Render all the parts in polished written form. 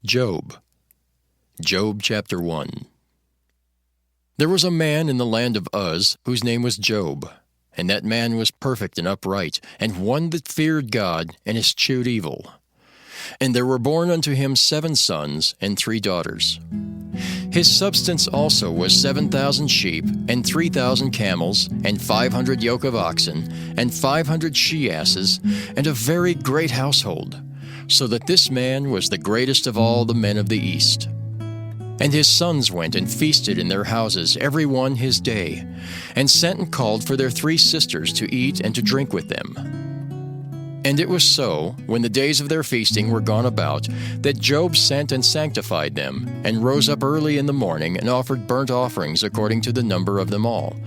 Job. Job chapter 1. There was a man in the land of Uz whose name was Job, and that man was perfect and upright, and one that feared God and eschewed evil. And there were born unto him 7 sons and 3 daughters. His substance also was 7,000 sheep, and 3,000 camels, and 500 yoke of oxen, and 500 she-asses, and a very great household, so that this man was the greatest of all the men of the East. And his sons went and feasted in their houses, every one his day, and sent and called for their 3 sisters to eat and to drink with them. And it was so, when the days of their feasting were gone about, that Job sent and sanctified them, and rose up early in the morning, and offered burnt offerings according to the number of them all.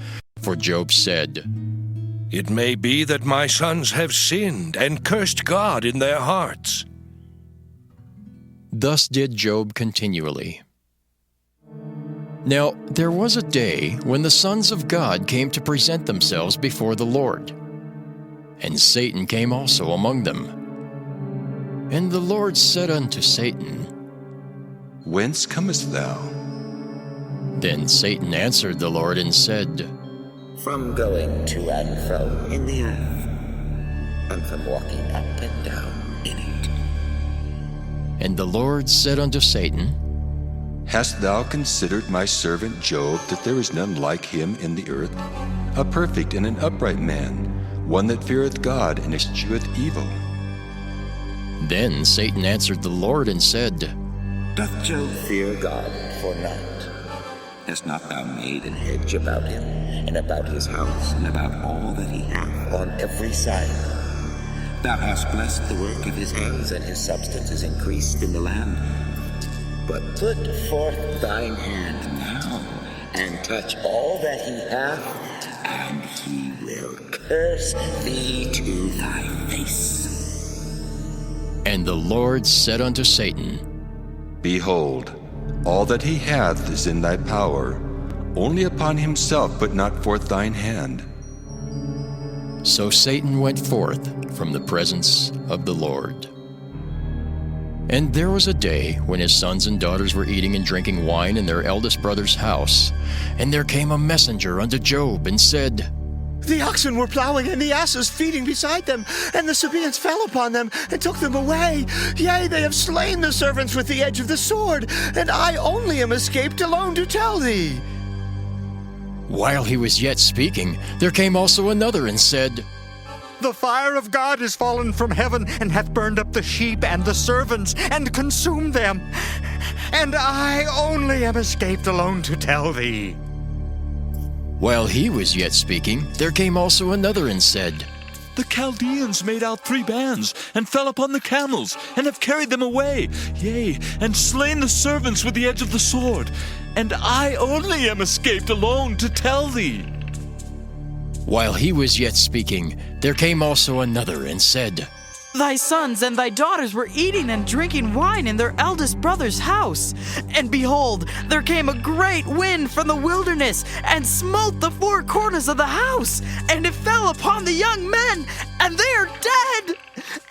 For Job said, "It may be that my sons have sinned, and cursed God in their hearts." Thus did Job continually. Now there was a day when the sons of God came to present themselves before the Lord. And Satan came also among them. And the Lord said unto Satan, Whence comest thou? Then Satan answered the Lord and said, From going to and fro in the earth, and from walking up and down in it. And the Lord said unto Satan, Hast thou considered my servant Job, that there is none like him in the earth, a perfect and an upright man, one that feareth God and escheweth evil? Then Satan answered the Lord and said, Doth Job fear God for naught? Hast not thou made an hedge about him, and about his house, and about all that he hath on every side? Thou hast blessed the work of his hands, and his substance is increased in the land. But put forth thine hand now, and touch all that he hath, and he will curse thee to thy face. And the Lord said unto Satan, Behold, all that he hath is in thy power, only upon himself put not forth thine hand. So Satan went forth from the presence of the Lord. And there was a day when his sons and daughters were eating and drinking wine in their eldest brother's house. And there came a messenger unto Job, and said, The oxen were plowing, and the asses feeding beside them, and the Sabaeans fell upon them, and took them away. Yea, they have slain the servants with the edge of the sword, and I only am escaped alone to tell thee. While he was yet speaking, there came also another, and said, The fire of God is fallen from heaven, and hath burned up the sheep and the servants, and consumed them. And I only am escaped alone to tell thee. While he was yet speaking, there came also another, and said, The Chaldeans made out 3 bands, and fell upon the camels, and have carried them away, yea, and slain the servants with the edge of the sword. And I only am escaped alone to tell thee. While he was yet speaking, there came also another, and said, Thy sons and thy daughters were eating and drinking wine in their eldest brother's house. And behold, there came a great wind from the wilderness, and smote the 4 corners of the house, and it fell upon the young men, and they are dead.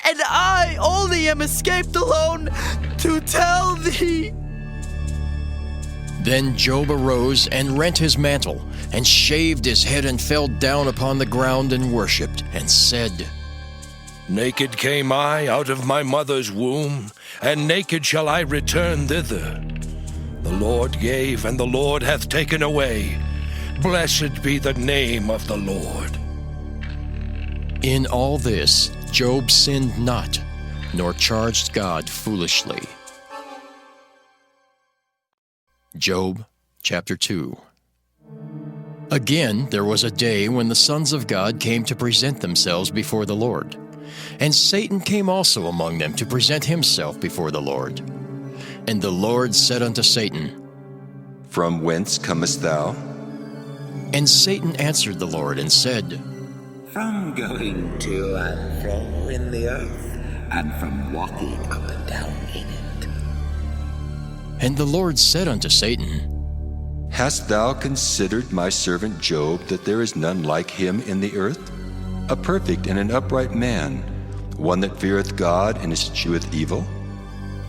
And I only am escaped alone to tell thee. Then Job arose and rent his mantle, and shaved his head, and fell down upon the ground and worshipped, and said, Naked came I out of my mother's womb, and naked shall I return thither. The Lord gave, and the Lord hath taken away. Blessed be the name of the Lord. In all this Job sinned not, nor charged God foolishly. Job chapter 2. Again there was a day when the sons of God came to present themselves before the Lord. And Satan came also among them to present himself before the Lord. And the Lord said unto Satan, From whence comest thou? And Satan answered the Lord and said, From going to and fro in the earth, and from walking up and down in it. And the Lord said unto Satan, Hast thou considered my servant Job, that there is none like him in the earth, a perfect and an upright man, one that feareth God and escheweth evil?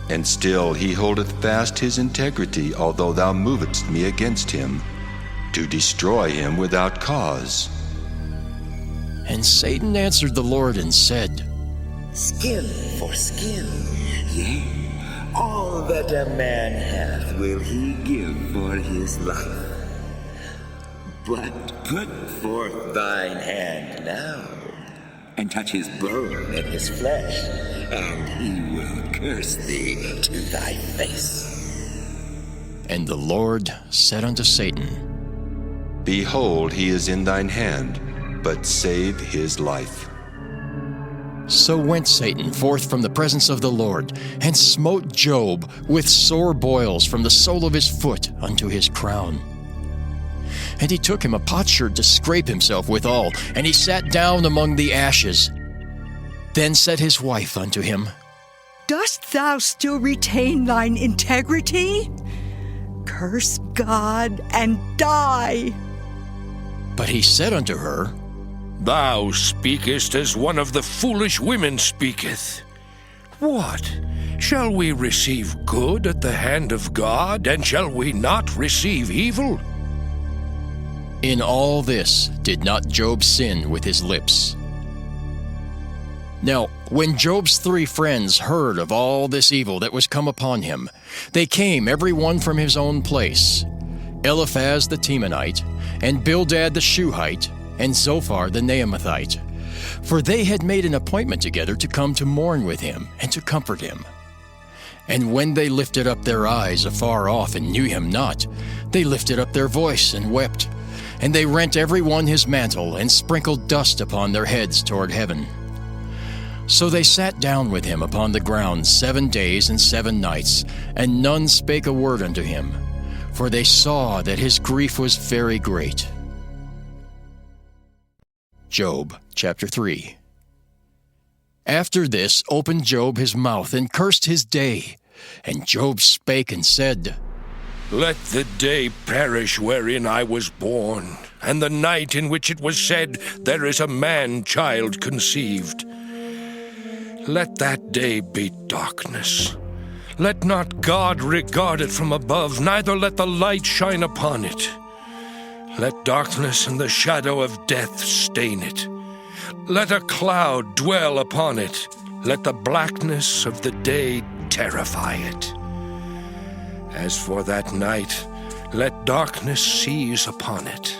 And still he holdeth fast his integrity, although thou movest me against him, to destroy him without cause. And Satan answered the Lord and said, Skin for skin, yea, all that a man hath will he give for his life. But put forth thine hand now, and touch his bone and his flesh, and he will curse thee to thy face. And the Lord said unto Satan, Behold, he is in thine hand, but save his life. So went Satan forth from the presence of the Lord, and smote Job with sore boils from the sole of his foot unto his crown. And he took him a potsherd to scrape himself withal, and he sat down among the ashes. Then said his wife unto him, Dost thou still retain thine integrity? Curse God and die. But he said unto her, Thou speakest as one of the foolish women speaketh. What? Shall we receive good at the hand of God, and shall we not receive evil? In all this did not Job sin with his lips. Now, when Job's 3 friends heard of all this evil that was come upon him, they came every one from his own place, Eliphaz the Temanite, and Bildad the Shuhite, and Zophar the Naamathite. For they had made an appointment together to come to mourn with him and to comfort him. And when they lifted up their eyes afar off and knew him not, they lifted up their voice and wept. And they rent every one his mantle, and sprinkled dust upon their heads toward heaven. So they sat down with him upon the ground 7 days and 7 nights, and none spake a word unto him, for they saw that his grief was very great. Job chapter 3. After this opened Job his mouth, and cursed his day. And Job spake and said, Let the day perish wherein I was born, and the night in which it was said, There is a man-child conceived. Let that day be darkness. Let not God regard it from above, neither let the light shine upon it. Let darkness and the shadow of death stain it. Let a cloud dwell upon it. Let the blackness of the day terrify it. As for that night, let darkness seize upon it.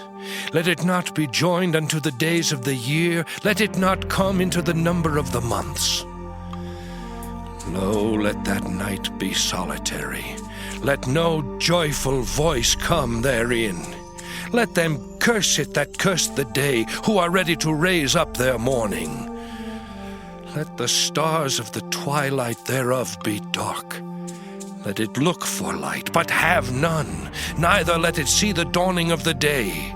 Let it not be joined unto the days of the year. Let it not come into the number of the months. Lo, let that night be solitary. Let no joyful voice come therein. Let them curse it that curse the day, who are ready to raise up their mourning. Let the stars of the twilight thereof be dark. Let it look for light, but have none, neither let it see the dawning of the day.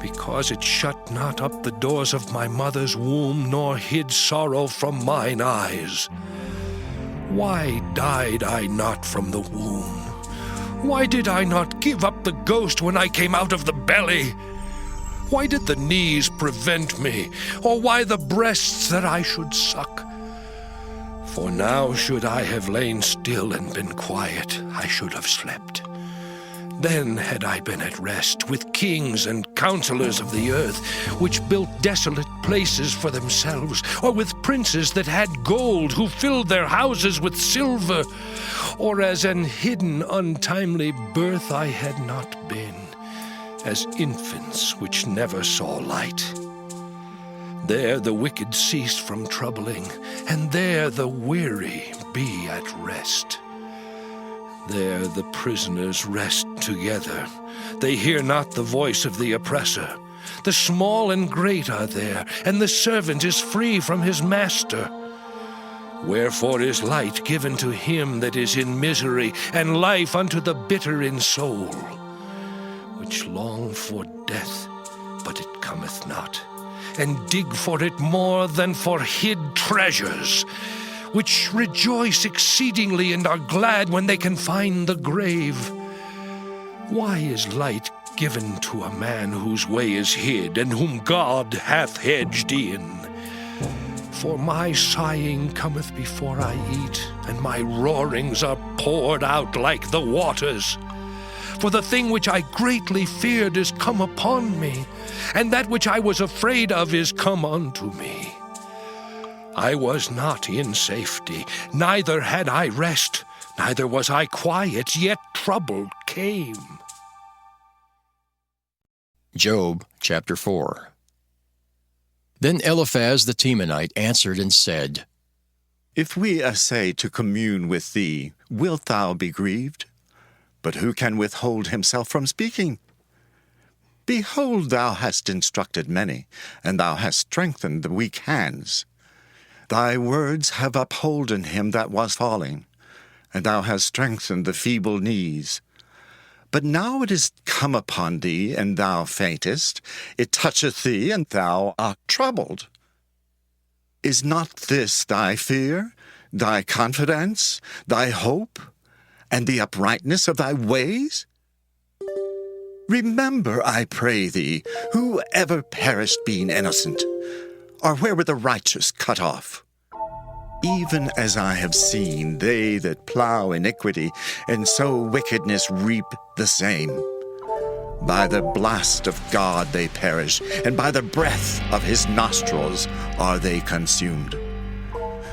Because it shut not up the doors of my mother's womb, nor hid sorrow from mine eyes. Why died I not from the womb? Why did I not give up the ghost when I came out of the belly? Why did the knees prevent me, or why the breasts that I should suck? For now should I have lain still and been quiet, I should have slept. Then had I been at rest with kings and counselors of the earth, which built desolate places for themselves, or with princes that had gold, who filled their houses with silver, or as an hidden untimely birth I had not been, as infants which never saw light. There the wicked cease from troubling, and there the weary be at rest. There the prisoners rest together. They hear not the voice of the oppressor. The small and great are there, and the servant is free from his master. Wherefore is light given to him that is in misery, and life unto the bitter in soul, which long for death, but it cometh not, and dig for it more than for hid treasures, which rejoice exceedingly and are glad when they can find the grave. Why is light given to a man whose way is hid, and whom God hath hedged in? For my sighing cometh before I eat, and my roarings are poured out like the waters. For the thing which I greatly feared is come upon me, and that which I was afraid of is come unto me. I was not in safety, neither had I rest, neither was I quiet, yet trouble came. Job chapter 4. Then Eliphaz the Temanite answered and said, If we essay to commune with thee, wilt thou be grieved? But who can withhold himself from speaking? Behold, thou hast instructed many, and thou hast strengthened the weak hands. Thy words have upholden him that was falling, and thou hast strengthened the feeble knees. But now it is come upon thee, and thou faintest. It toucheth thee, and thou art troubled. Is not this thy fear, thy confidence, thy hope, and the uprightness of thy ways? Remember, I pray thee, who ever perished being innocent, or where were the righteous cut off? Even as I have seen they that plough iniquity, and sow wickedness reap the same. By the blast of God they perish, and by the breath of his nostrils are they consumed.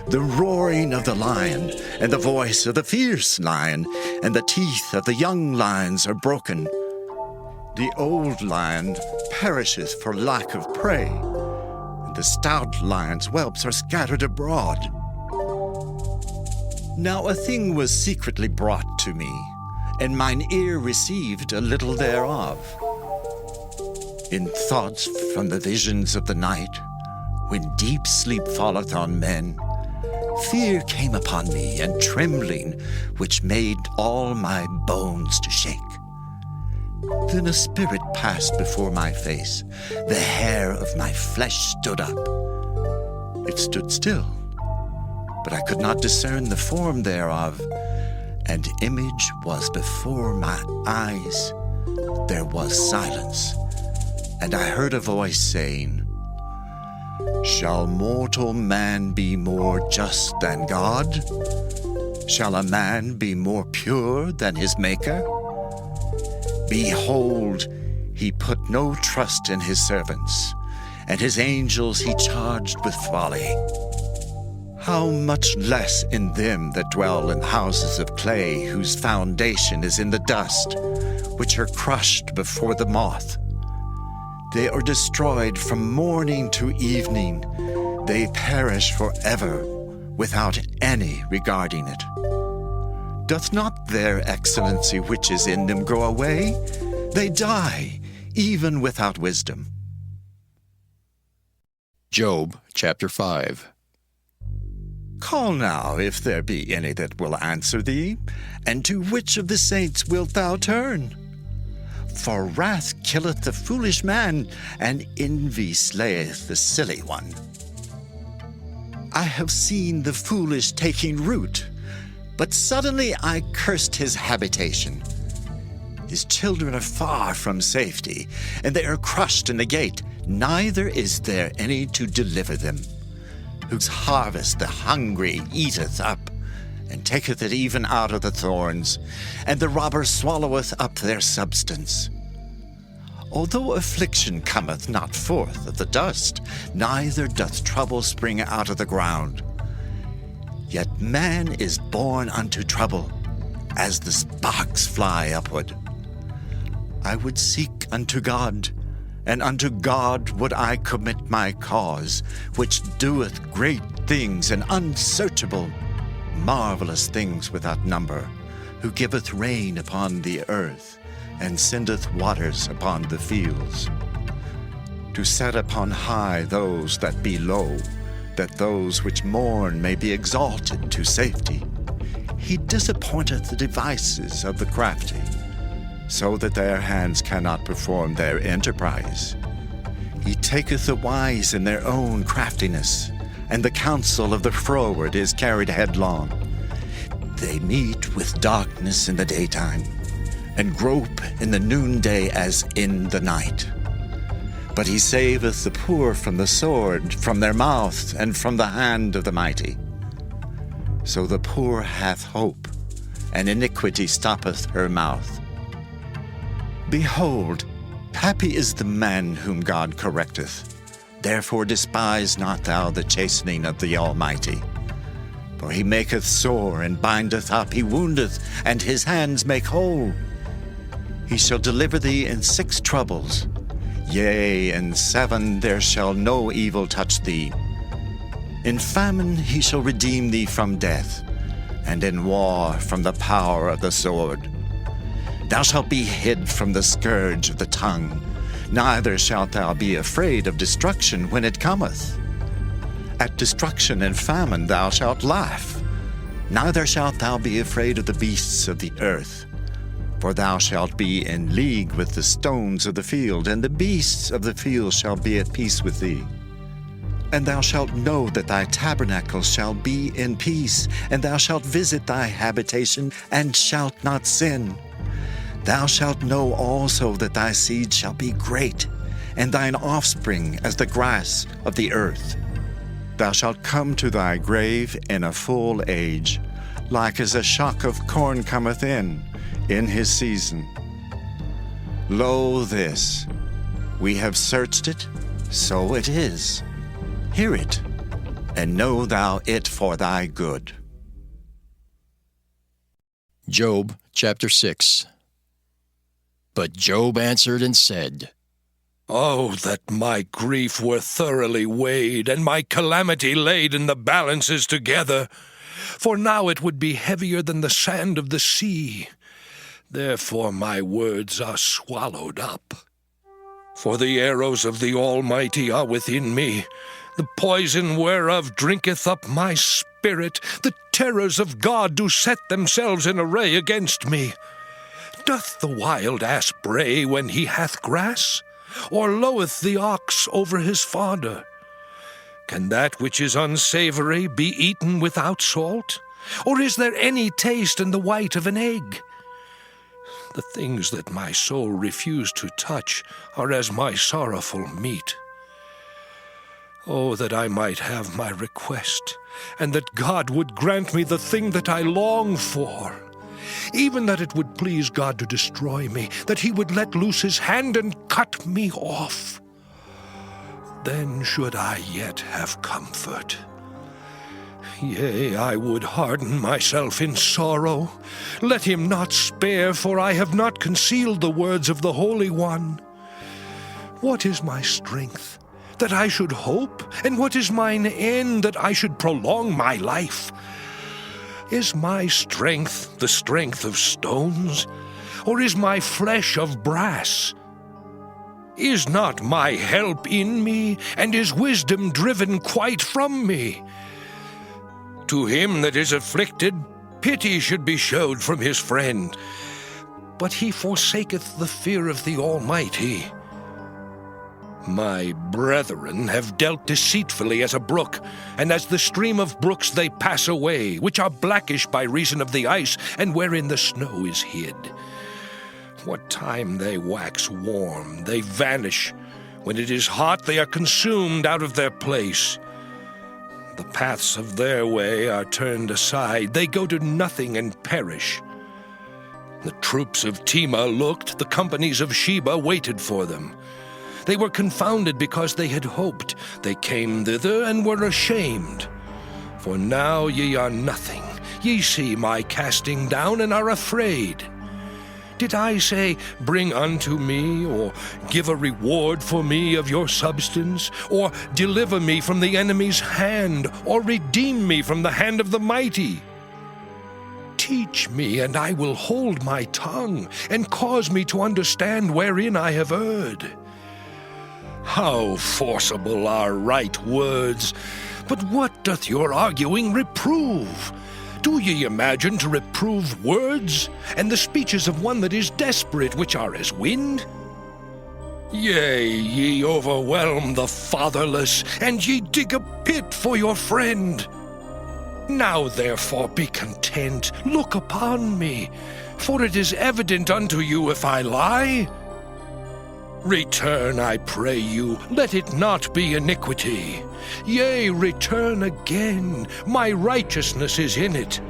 The roaring of the lion, and the voice of the fierce lion, and the teeth of the young lions are broken. The old lion perisheth for lack of prey, and the stout lion's whelps are scattered abroad. Now a thing was secretly brought to me, and mine ear received a little thereof. In thoughts from the visions of the night, when deep sleep falleth on men, fear came upon me, and trembling, which made all my bones to shake. Then a spirit passed before my face, the hair of my flesh stood up. It stood still, but I could not discern the form thereof. An image was before my eyes. There was silence, and I heard a voice saying, Shall mortal man be more just than God? Shall a man be more pure than his Maker? Behold, he put no trust in his servants, and his angels he charged with folly. How much less in them that dwell in houses of clay, whose foundation is in the dust, which are crushed before the moth. They are destroyed from morning to evening. They perish forever, without any regarding it. Doth not their excellency which is in them go away? They die, even without wisdom. Job chapter 5. Call now, if there be any that will answer thee, and to which of the saints wilt thou turn? For wrath killeth the foolish man, and envy slayeth the silly one. I have seen the foolish taking root, but suddenly I cursed his habitation. His children are far from safety, and they are crushed in the gate, neither is there any to deliver them. Whose harvest the hungry eateth up, and taketh it even out of the thorns, and the robber swalloweth up their substance. Although affliction cometh not forth of the dust, neither doth trouble spring out of the ground. Yet man is born unto trouble, as the sparks fly upward. I would seek unto God, and unto God would I commit my cause, which doeth great things and unsearchable, marvelous things without number, who giveth rain upon the earth, and sendeth waters upon the fields. To set upon high those that be low, that those which mourn may be exalted to safety. He disappointeth the devices of the crafty, so that their hands cannot perform their enterprise. He taketh the wise in their own craftiness, and the counsel of the froward is carried headlong. They meet with darkness in the daytime, and grope in the noonday as in the night. But he saveth the poor from the sword, from their mouth, and from the hand of the mighty. So the poor hath hope, and iniquity stoppeth her mouth. Behold, happy is the man whom God correcteth. Therefore despise not thou the chastening of the Almighty. For he maketh sore, and bindeth up, he woundeth, and his hands make whole. He shall deliver thee in 6 troubles. Yea, in 7 there shall no evil touch thee. In famine he shall redeem thee from death, and in war from the power of the sword. Thou shalt be hid from the scourge of the tongue, neither shalt thou be afraid of destruction when it cometh. At destruction and famine thou shalt laugh, neither shalt thou be afraid of the beasts of the earth. For thou shalt be in league with the stones of the field, and the beasts of the field shall be at peace with thee. And thou shalt know that thy tabernacle shall be in peace, and thou shalt visit thy habitation, and shalt not sin. Thou shalt know also that thy seed shall be great, and thine offspring as the grass of the earth. Thou shalt come to thy grave in a full age, like as a shock of corn cometh in his season. Lo, this, we have searched it, so it is. Hear it, and know thou it for thy good. Job chapter 6. But Job answered and said, Oh, that my grief were thoroughly weighed, and my calamity laid in the balances together! For now it would be heavier than the sand of the sea. Therefore my words are swallowed up. For the arrows of the Almighty are within me. The poison whereof drinketh up my spirit. The terrors of God do set themselves in array against me. Doth the wild ass bray when he hath grass? Or loweth the ox over his fodder? Can that which is unsavory be eaten without salt? Or is there any taste in the white of an egg? The things that my soul refused to touch are as my sorrowful meat. Oh, that I might have my request, and that God would grant me the thing that I long for. Even that it would please God to destroy me, that he would let loose his hand and cut me off. Then should I yet have comfort. Yea, I would harden myself in sorrow. Let him not spare, for I have not concealed the words of the Holy One. What is my strength, that I should hope? And what is mine end, that I should prolong my life? Is my strength the strength of stones, or is my flesh of brass? Is not my help in me, and is wisdom driven quite from me? To him that is afflicted, pity should be showed from his friend, but he forsaketh the fear of the Almighty. My brethren have dealt deceitfully as a brook, and as the stream of brooks they pass away, which are blackish by reason of the ice, and wherein the snow is hid. What time they wax warm, they vanish. When it is hot, they are consumed out of their place. The paths of their way are turned aside. They go to nothing and perish. The troops of Tema looked, the companies of Sheba waited for them. They were confounded because they had hoped. They came thither and were ashamed. For now ye are nothing. Ye see my casting down and are afraid. Did I say, Bring unto me, or give a reward for me of your substance, or deliver me from the enemy's hand, or redeem me from the hand of the mighty? Teach me, and I will hold my tongue, and cause me to understand wherein I have erred. How forcible are right words! But what doth your arguing reprove? Do ye imagine to reprove words, and the speeches of one that is desperate, which are as wind? Yea, ye overwhelm the fatherless, and ye dig a pit for your friend. Now therefore be content, look upon me, for it is evident unto you if I lie. Return, I pray you, let it not be iniquity. Yea, return again, my righteousness is in it.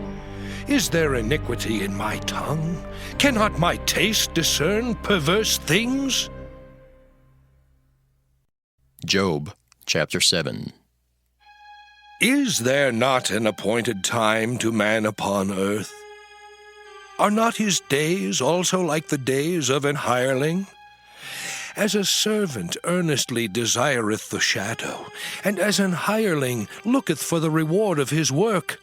Is there iniquity in my tongue? Cannot my taste discern perverse things? Job chapter 7. Is there not an appointed time to man upon earth? Are not his days also like the days of an hireling? As a servant earnestly desireth the shadow, and as an hireling looketh for the reward of his work,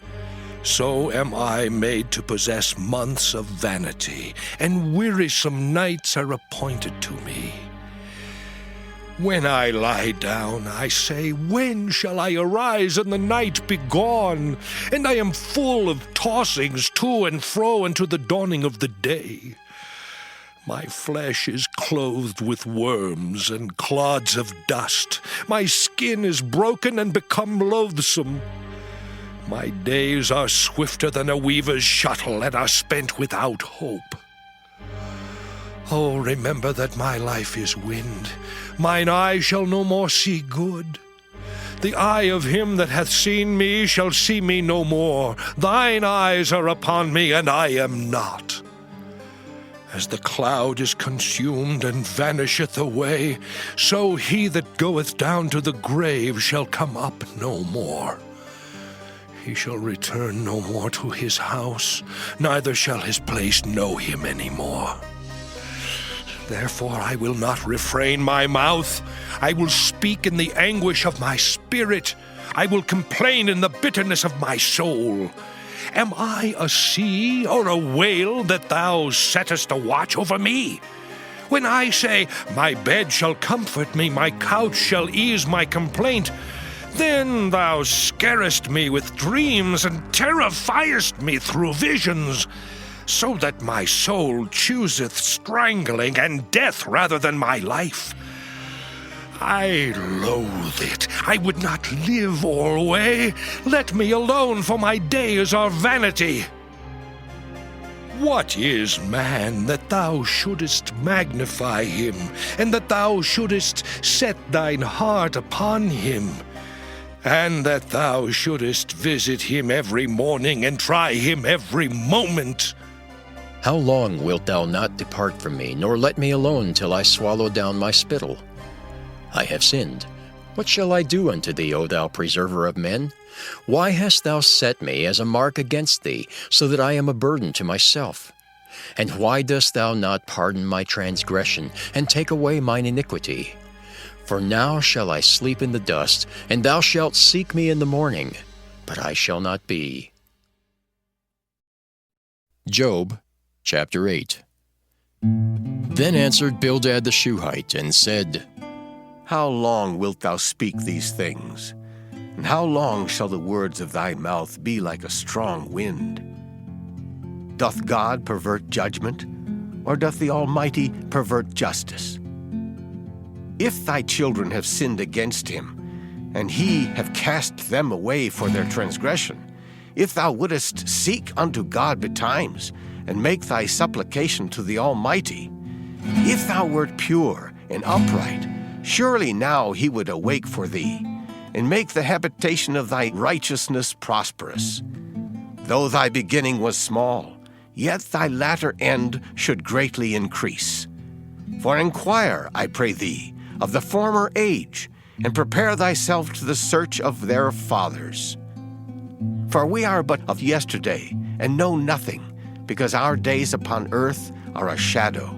so am I made to possess months of vanity, and wearisome nights are appointed to me. When I lie down, I say, when shall I arise and the night be gone? And I am full of tossings to and fro unto the dawning of the day. My flesh is clothed with worms and clods of dust. My skin is broken and become loathsome. My days are swifter than a weaver's shuttle and are spent without hope. Oh, remember that my life is wind. Mine eye shall no more see good. The eye of him that hath seen me shall see me no more. Thine eyes are upon me, and I am not. As the cloud is consumed and vanisheth away, so he that goeth down to the grave shall come up no more. He shall return no more to his house, neither shall his place know him any more. Therefore I will not refrain my mouth. I will speak in the anguish of my spirit. I will complain in the bitterness of my soul. Am I a sea or a whale that thou settest a watch over me? When I say, my bed shall comfort me, my couch shall ease my complaint, then thou scarest me with dreams and terrifiest me through visions, so that my soul chooseth strangling and death rather than my life. I loathe it. I would not live alway. Let me alone, for my days are vanity. What is man that thou shouldest magnify him, and that thou shouldest set thine heart upon him, and that thou shouldest visit him every morning and try him every moment? How long wilt thou not depart from me, nor let me alone till I swallow down my spittle? I have sinned. What shall I do unto thee, O thou preserver of men? Why hast thou set me as a mark against thee, so that I am a burden to myself? And why dost thou not pardon my transgression, and take away mine iniquity? For now shall I sleep in the dust, and thou shalt seek me in the morning, but I shall not be. Job chapter 8. Then answered Bildad the Shuhite, and said, How long wilt thou speak these things? And how long shall the words of thy mouth be like a strong wind? Doth God pervert judgment, or doth the Almighty pervert justice? If thy children have sinned against him, and he have cast them away for their transgression, if thou wouldest seek unto God betimes, and make thy supplication to the Almighty, if thou wert pure and upright, surely now he would awake for thee, and make the habitation of thy righteousness prosperous. Though thy beginning was small, yet thy latter end should greatly increase. For inquire, I pray thee, of the former age, and prepare thyself to the search of their fathers. For we are but of yesterday, and know nothing, because our days upon earth are a shadow.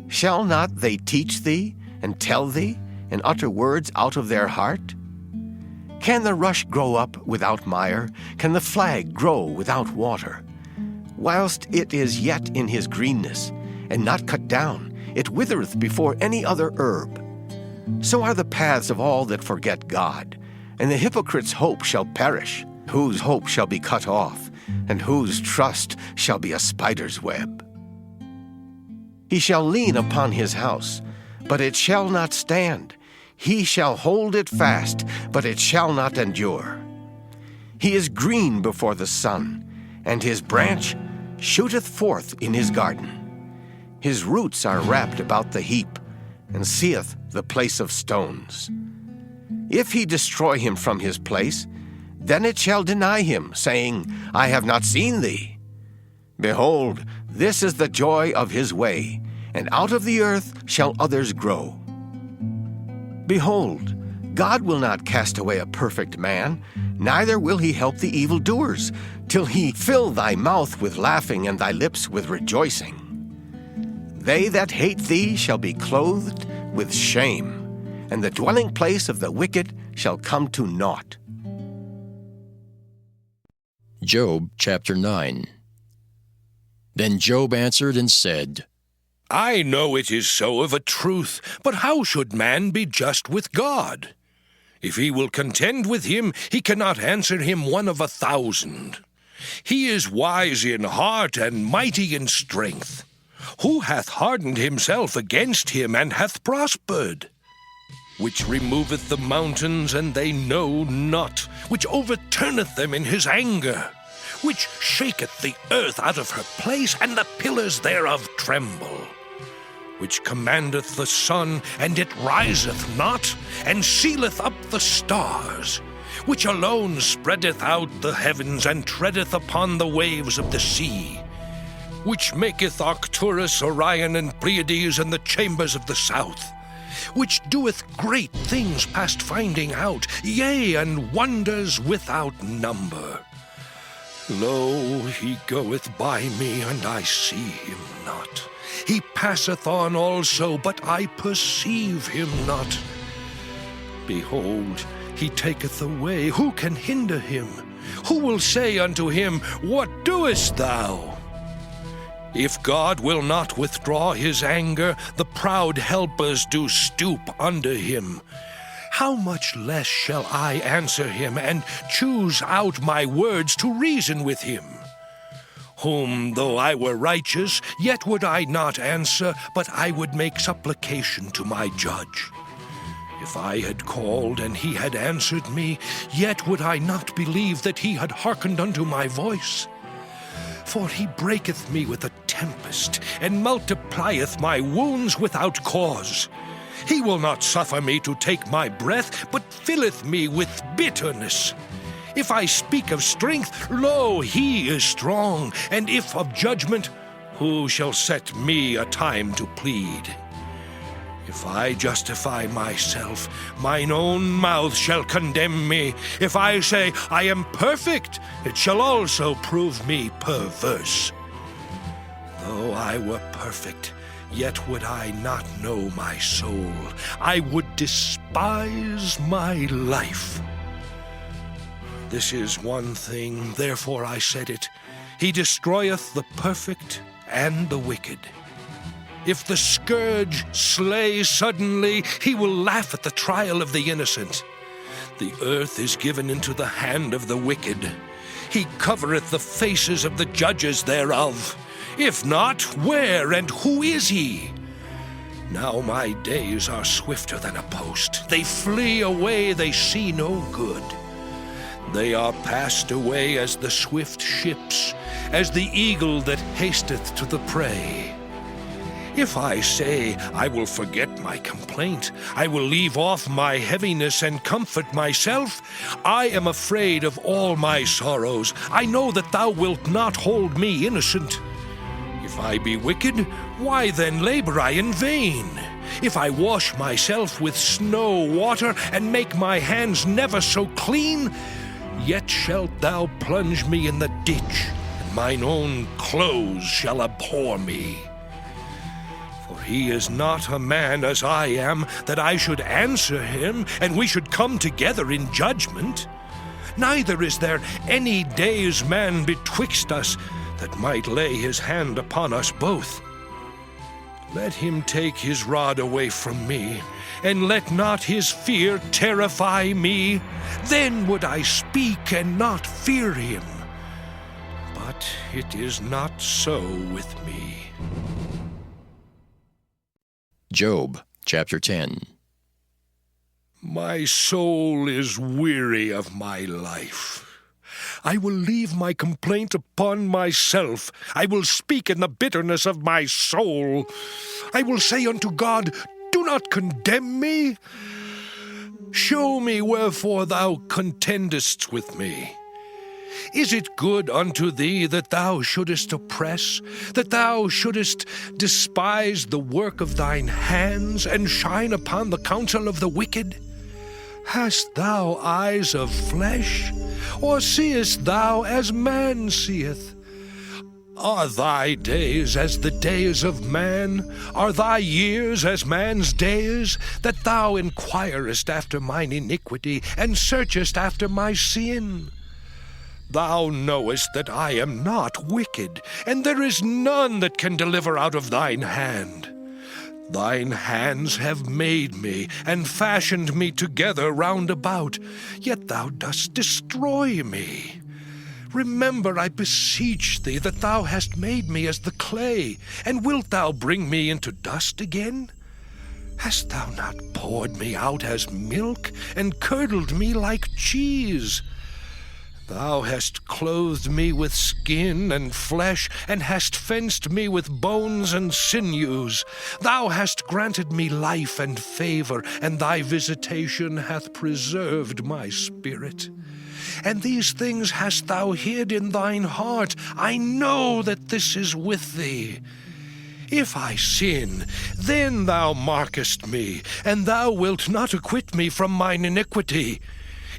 Shall not they teach thee, and tell thee, and utter words out of their heart? Can the rush grow up without mire? Can the flag grow without water? Whilst it is yet in his greenness, and not cut down, it withereth before any other herb. So are the paths of all that forget God, and the hypocrite's hope shall perish, whose hope shall be cut off, and whose trust shall be a spider's web. He shall lean upon his house, but it shall not stand. He shall hold it fast, but it shall not endure. He is green before the sun, and his branch shooteth forth in his garden. His roots are wrapped about the heap, and seeth the place of stones. If he destroy him from his place, then it shall deny him, saying, I have not seen thee. Behold, this is the joy of his way, and out of the earth shall others grow. Behold, God will not cast away a perfect man, neither will he help the evildoers, till he fill thy mouth with laughing and thy lips with rejoicing. They that hate thee shall be clothed with shame, and the dwelling place of the wicked shall come to naught. Job chapter 9. Then Job answered and said, I know it is so of a truth, but how should man be just with God? If he will contend with him, he cannot answer him 1 of 1,000. He is wise in heart and mighty in strength. Who hath hardened himself against him and hath prospered? Which removeth the mountains, and they know not, which overturneth them in his anger, which shaketh the earth out of her place, and the pillars thereof tremble, which commandeth the sun, and it riseth not, and sealeth up the stars, which alone spreadeth out the heavens, and treadeth upon the waves of the sea, which maketh Arcturus, Orion, and Pleiades, and the chambers of the south, which doeth great things past finding out, yea, and wonders without number. Lo, he goeth by me, and I see him not. He passeth on also, but I perceive him not. Behold, he taketh away. Who can hinder him? Who will say unto him, What doest thou? If God will not withdraw his anger, the proud helpers do stoop under him. How much less shall I answer him, and choose out my words to reason with him? Whom, though I were righteous, yet would I not answer, but I would make supplication to my judge. If I had called, and he had answered me, yet would I not believe that he had hearkened unto my voice. For he breaketh me with a tempest, and multiplieth my wounds without cause. He will not suffer me to take my breath, but filleth me with bitterness. If I speak of strength, lo, he is strong, and if of judgment, who shall set me a time to plead? If I justify myself, mine own mouth shall condemn me. If I say, I am perfect, it shall also prove me perverse. Though I were perfect, yet would I not know my soul. I would despise my life. This is one thing, therefore I said it. He destroyeth the perfect and the wicked. If the scourge slay suddenly, he will laugh at the trial of the innocent. The earth is given into the hand of the wicked. He covereth the faces of the judges thereof. If not, where and who is he? Now my days are swifter than a post. They flee away, they see no good. They are passed away as the swift ships, as the eagle that hasteth to the prey. If I say, I will forget my complaint, I will leave off my heaviness and comfort myself, I am afraid of all my sorrows. I know that thou wilt not hold me innocent. If I be wicked, why then labor I in vain? If I wash myself with snow water, and make my hands never so clean, yet shalt thou plunge me in the ditch, and mine own clothes shall abhor me. For he is not a man as I am, that I should answer him, and we should come together in judgment. Neither is there any day's man betwixt us, that might lay his hand upon us both. Let him take his rod away from me, and let not his fear terrify me. Then would I speak and not fear him. But it is not so with me. Job chapter 10. My soul is weary of my life. I will leave my complaint upon myself. I will speak in the bitterness of my soul. I will say unto God, Do do not condemn me. Show me wherefore thou contendest with me. Is it good unto thee that thou shouldest oppress, that thou shouldest despise the work of thine hands, and shine upon the counsel of the wicked? Hast thou eyes of flesh, or seest thou as man seeth? Are thy days as the days of man? Are thy years as man's days? That thou inquirest after mine iniquity, and searchest after my sin? Thou knowest that I am not wicked, and there is none that can deliver out of thine hand. Thine hands have made me, and fashioned me together round about, yet thou dost destroy me. Remember, I beseech thee, that thou hast made me as the clay, and wilt thou bring me into dust again? Hast thou not poured me out as milk, and curdled me like cheese? Thou hast clothed me with skin and flesh, and hast fenced me with bones and sinews. Thou hast granted me life and favor, and thy visitation hath preserved my spirit. And these things hast thou hid in thine heart. I know that this is with thee. If I sin, then thou markest me, and thou wilt not acquit me from mine iniquity.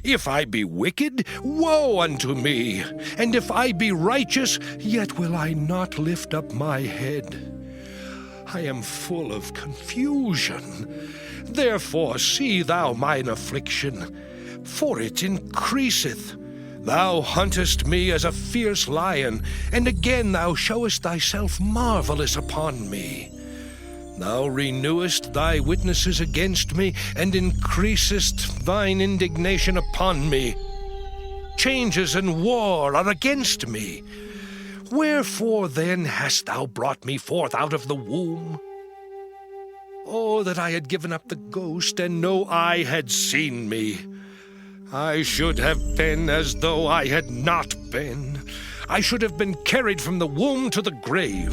If I be wicked, woe unto me! And if I be righteous, yet will I not lift up my head. I am full of confusion. Therefore see thou mine affliction, for it increaseth. Thou huntest me as a fierce lion, and again thou showest thyself marvelous upon me. Thou renewest thy witnesses against me, and increasest thine indignation upon me. Changes and war are against me. Wherefore then hast thou brought me forth out of the womb? Oh, that I had given up the ghost, and no eye had seen me. I should have been as though I had not been. I should have been carried from the womb to the grave.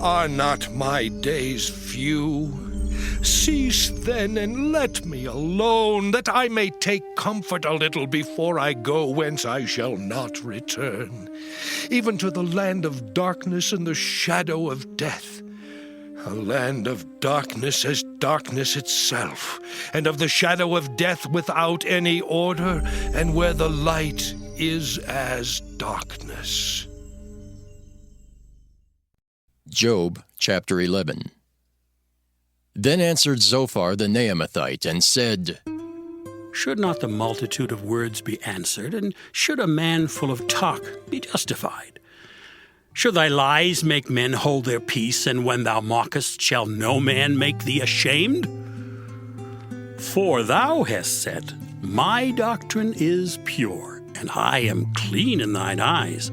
Are not my days few? Cease then, and let me alone, that I may take comfort a little before I go whence I shall not return, even to the land of darkness and the shadow of death. A land of darkness as darkness itself, and of the shadow of death without any order, and where the light is as darkness. Job chapter 11. Then answered Zophar the Naamathite, and said, Should not the multitude of words be answered, and should a man full of talk be justified? Should thy lies make men hold their peace, and when thou mockest, shall no man make thee ashamed? For thou hast said, My doctrine is pure, and I am clean in thine eyes.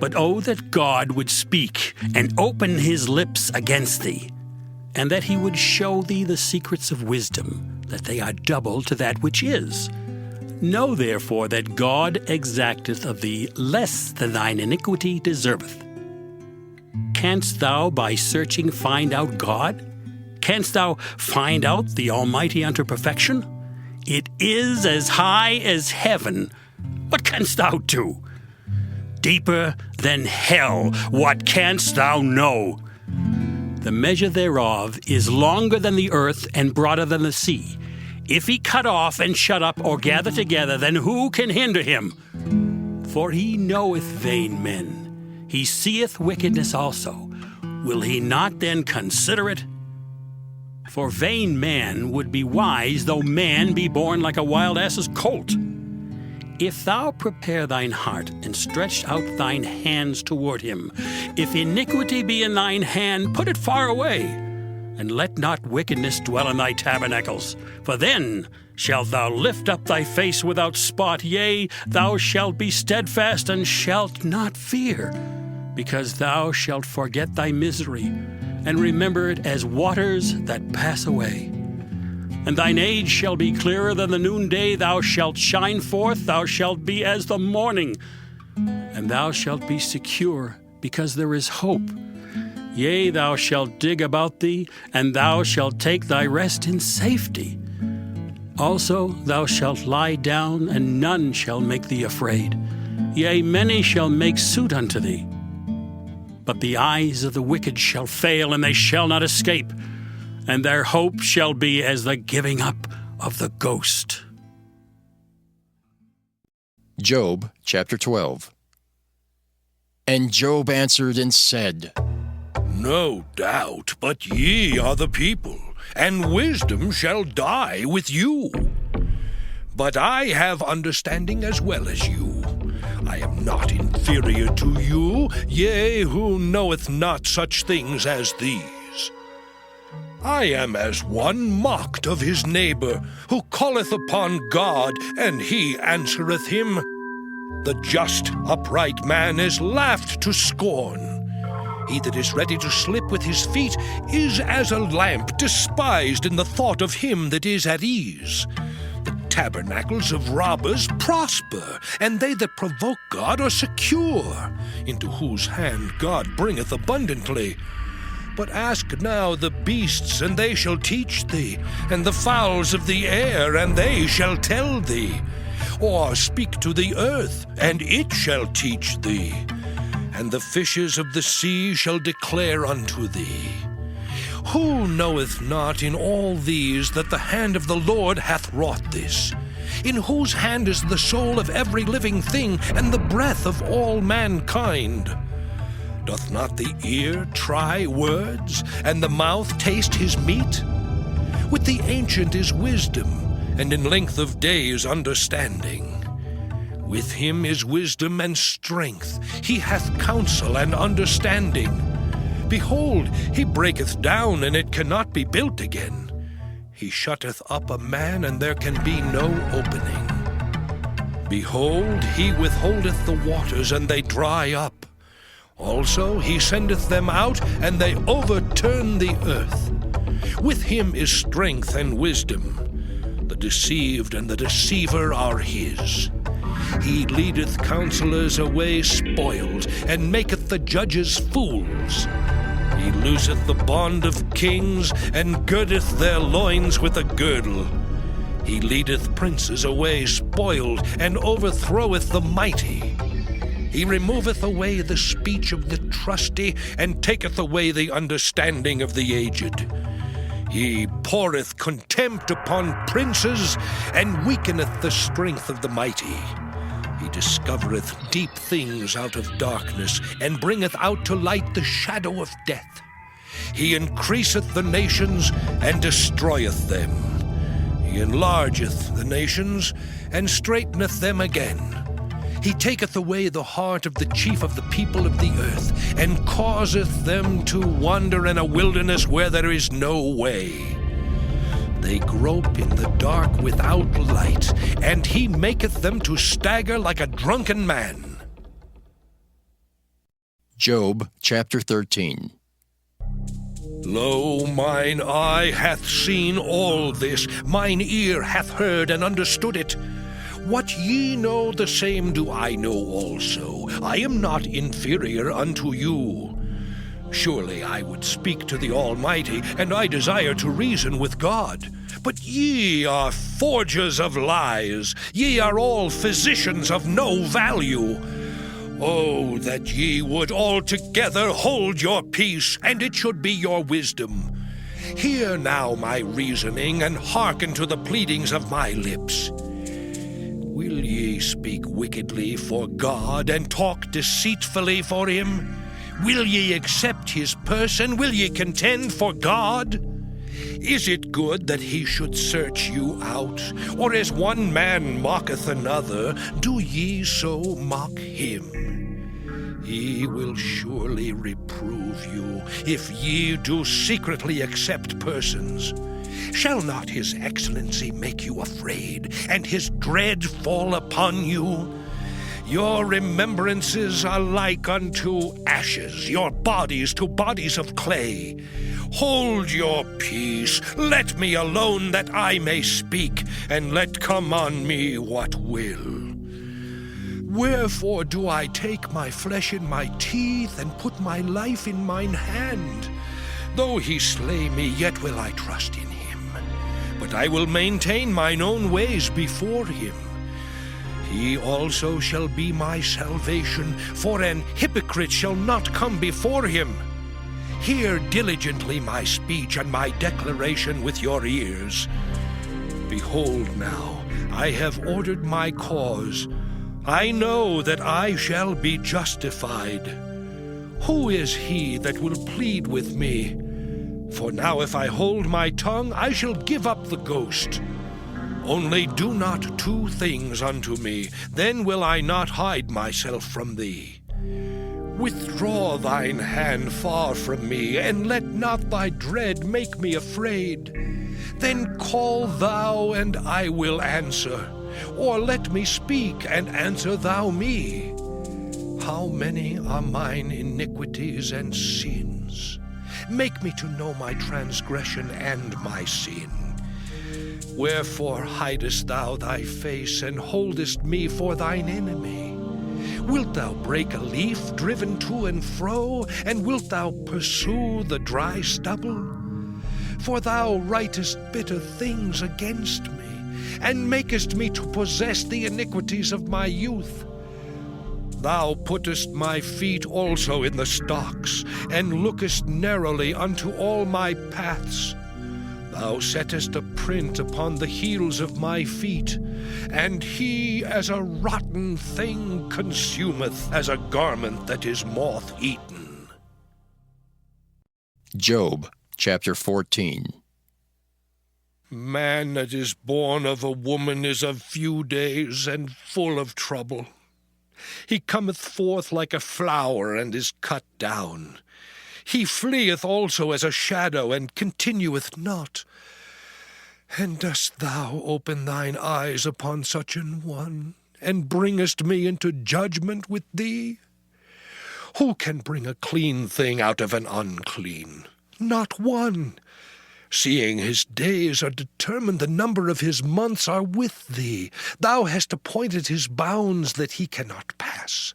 But oh, that God would speak, and open his lips against thee, and that he would show thee the secrets of wisdom, that they are double to that which is. Know therefore that God exacteth of thee less than thine iniquity deserveth. Canst thou by searching find out God? Canst thou find out the Almighty unto perfection? It is as high as heaven. What canst thou do? Deeper than hell, what canst thou know? The measure thereof is longer than the earth, and broader than the sea. If he cut off and shut up, or gather together, then who can hinder him? For he knoweth vain men. He seeth wickedness also. Will he not then consider it? For vain man would be wise, though man be born like a wild ass's colt. If thou prepare thine heart, and stretch out thine hands toward him, if iniquity be in thine hand, put it far away, and let not wickedness dwell in thy tabernacles. For then shalt thou lift up thy face without spot, yea, thou shalt be steadfast, and shalt not fear, because thou shalt forget thy misery, and remember it as waters that pass away. And thine age shall be clearer than the noonday. Thou shalt shine forth, thou shalt be as the morning, and thou shalt be secure, because there is hope. Yea, thou shalt dig about thee, and thou shalt take thy rest in safety. Also thou shalt lie down, and none shall make thee afraid. Yea, many shall make suit unto thee. But the eyes of the wicked shall fail, and they shall not escape, and their hope shall be as the giving up of the ghost. Job chapter 12. And Job answered and said, No doubt, but ye are the people, and wisdom shall die with you. But I have understanding as well as you. I am not inferior to you, yea, who knoweth not such things as these. I am as one mocked of his neighbor, who calleth upon God, and he answereth him. The just, upright man is laughed to scorn. He that is ready to slip with his feet is as a lamp despised in the thought of him that is at ease. The tabernacles of robbers prosper, and they that provoke God are secure, into whose hand God bringeth abundantly. But ask now the beasts, and they shall teach thee, and the fowls of the air, and they shall tell thee. Or speak to the earth, and it shall teach thee. And the fishes of the sea shall declare unto thee. Who knoweth not in all these that the hand of the Lord hath wrought this? In whose hand is the soul of every living thing, and the breath of all mankind? Doth not the ear try words, and the mouth taste his meat? With the ancient is wisdom, and in length of days understanding. With him is wisdom and strength. He hath counsel and understanding. Behold, he breaketh down, and it cannot be built again. He shutteth up a man, and there can be no opening. Behold, he withholdeth the waters, and they dry up. Also he sendeth them out, and they overturn the earth. With him is strength and wisdom. The deceived and the deceiver are his. He leadeth counselors away spoiled, and maketh the judges fools. He looseth the bond of kings, and girdeth their loins with a girdle. He leadeth princes away spoiled, and overthroweth the mighty. He removeth away the speech of the trusty, and taketh away the understanding of the aged. He poureth contempt upon princes, and weakeneth the strength of the mighty. He discovereth deep things out of darkness, and bringeth out to light the shadow of death. He increaseth the nations, and destroyeth them. He enlargeth the nations, and straighteneth them again. He taketh away the heart of the chief of the people of the earth, and causeth them to wander in a wilderness where there is no way. They grope in the dark without light, and he maketh them to stagger like a drunken man. Job chapter 13. Lo, mine eye hath seen all this, mine ear hath heard and understood it. What ye know, the same do I know also. I am not inferior unto you. Surely I would speak to the Almighty, and I desire to reason with God. But ye are forgers of lies. Ye are all physicians of no value. Oh, that ye would altogether hold your peace, and it should be your wisdom. Hear now my reasoning, and hearken to the pleadings of my lips. Will ye speak wickedly for God, and talk deceitfully for him? Will ye accept his person? Will ye contend for God? Is it good that he should search you out? Or as one man mocketh another, do ye so mock him? He will surely reprove you, if ye do secretly accept persons. Shall not his excellency make you afraid, and his dread fall upon you? Your remembrances are like unto ashes, your bodies to bodies of clay. Hold your peace, let me alone that I may speak, and let come on me what will. Wherefore do I take my flesh in my teeth, and put my life in mine hand? Though he slay me, yet will I trust in him. But I will maintain mine own ways before him. He also shall be my salvation, for an hypocrite shall not come before him. Hear diligently my speech and my declaration with your ears. Behold now, I have ordered my cause. I know that I shall be justified. Who is he that will plead with me? For now if I hold my tongue, I shall give up the ghost. Only do not two things unto me, then will I not hide myself from thee. Withdraw thine hand far from me, and let not thy dread make me afraid. Then call thou, and I will answer, or let me speak, and answer thou me. How many are mine iniquities and sins? Make me to know my transgression and my sin. Wherefore hidest thou thy face, and holdest me for thine enemy? Wilt thou break a leaf driven to and fro, and wilt thou pursue the dry stubble? For thou writest bitter things against me, and makest me to possess the iniquities of my youth. Thou puttest my feet also in the stocks, and lookest narrowly unto all my paths. Thou settest a print upon the heels of my feet, and he as a rotten thing consumeth, as a garment that is moth-eaten. Job chapter 14. Man that is born of a woman is of few days, and full of trouble. He cometh forth like a flower, and is cut down. He fleeth also as a shadow, and continueth not. And dost thou open thine eyes upon such an one, and bringest me into judgment with thee? Who can bring a clean thing out of an unclean? Not one. Seeing his days are determined, the number of his months are with thee. Thou hast appointed his bounds that he cannot pass.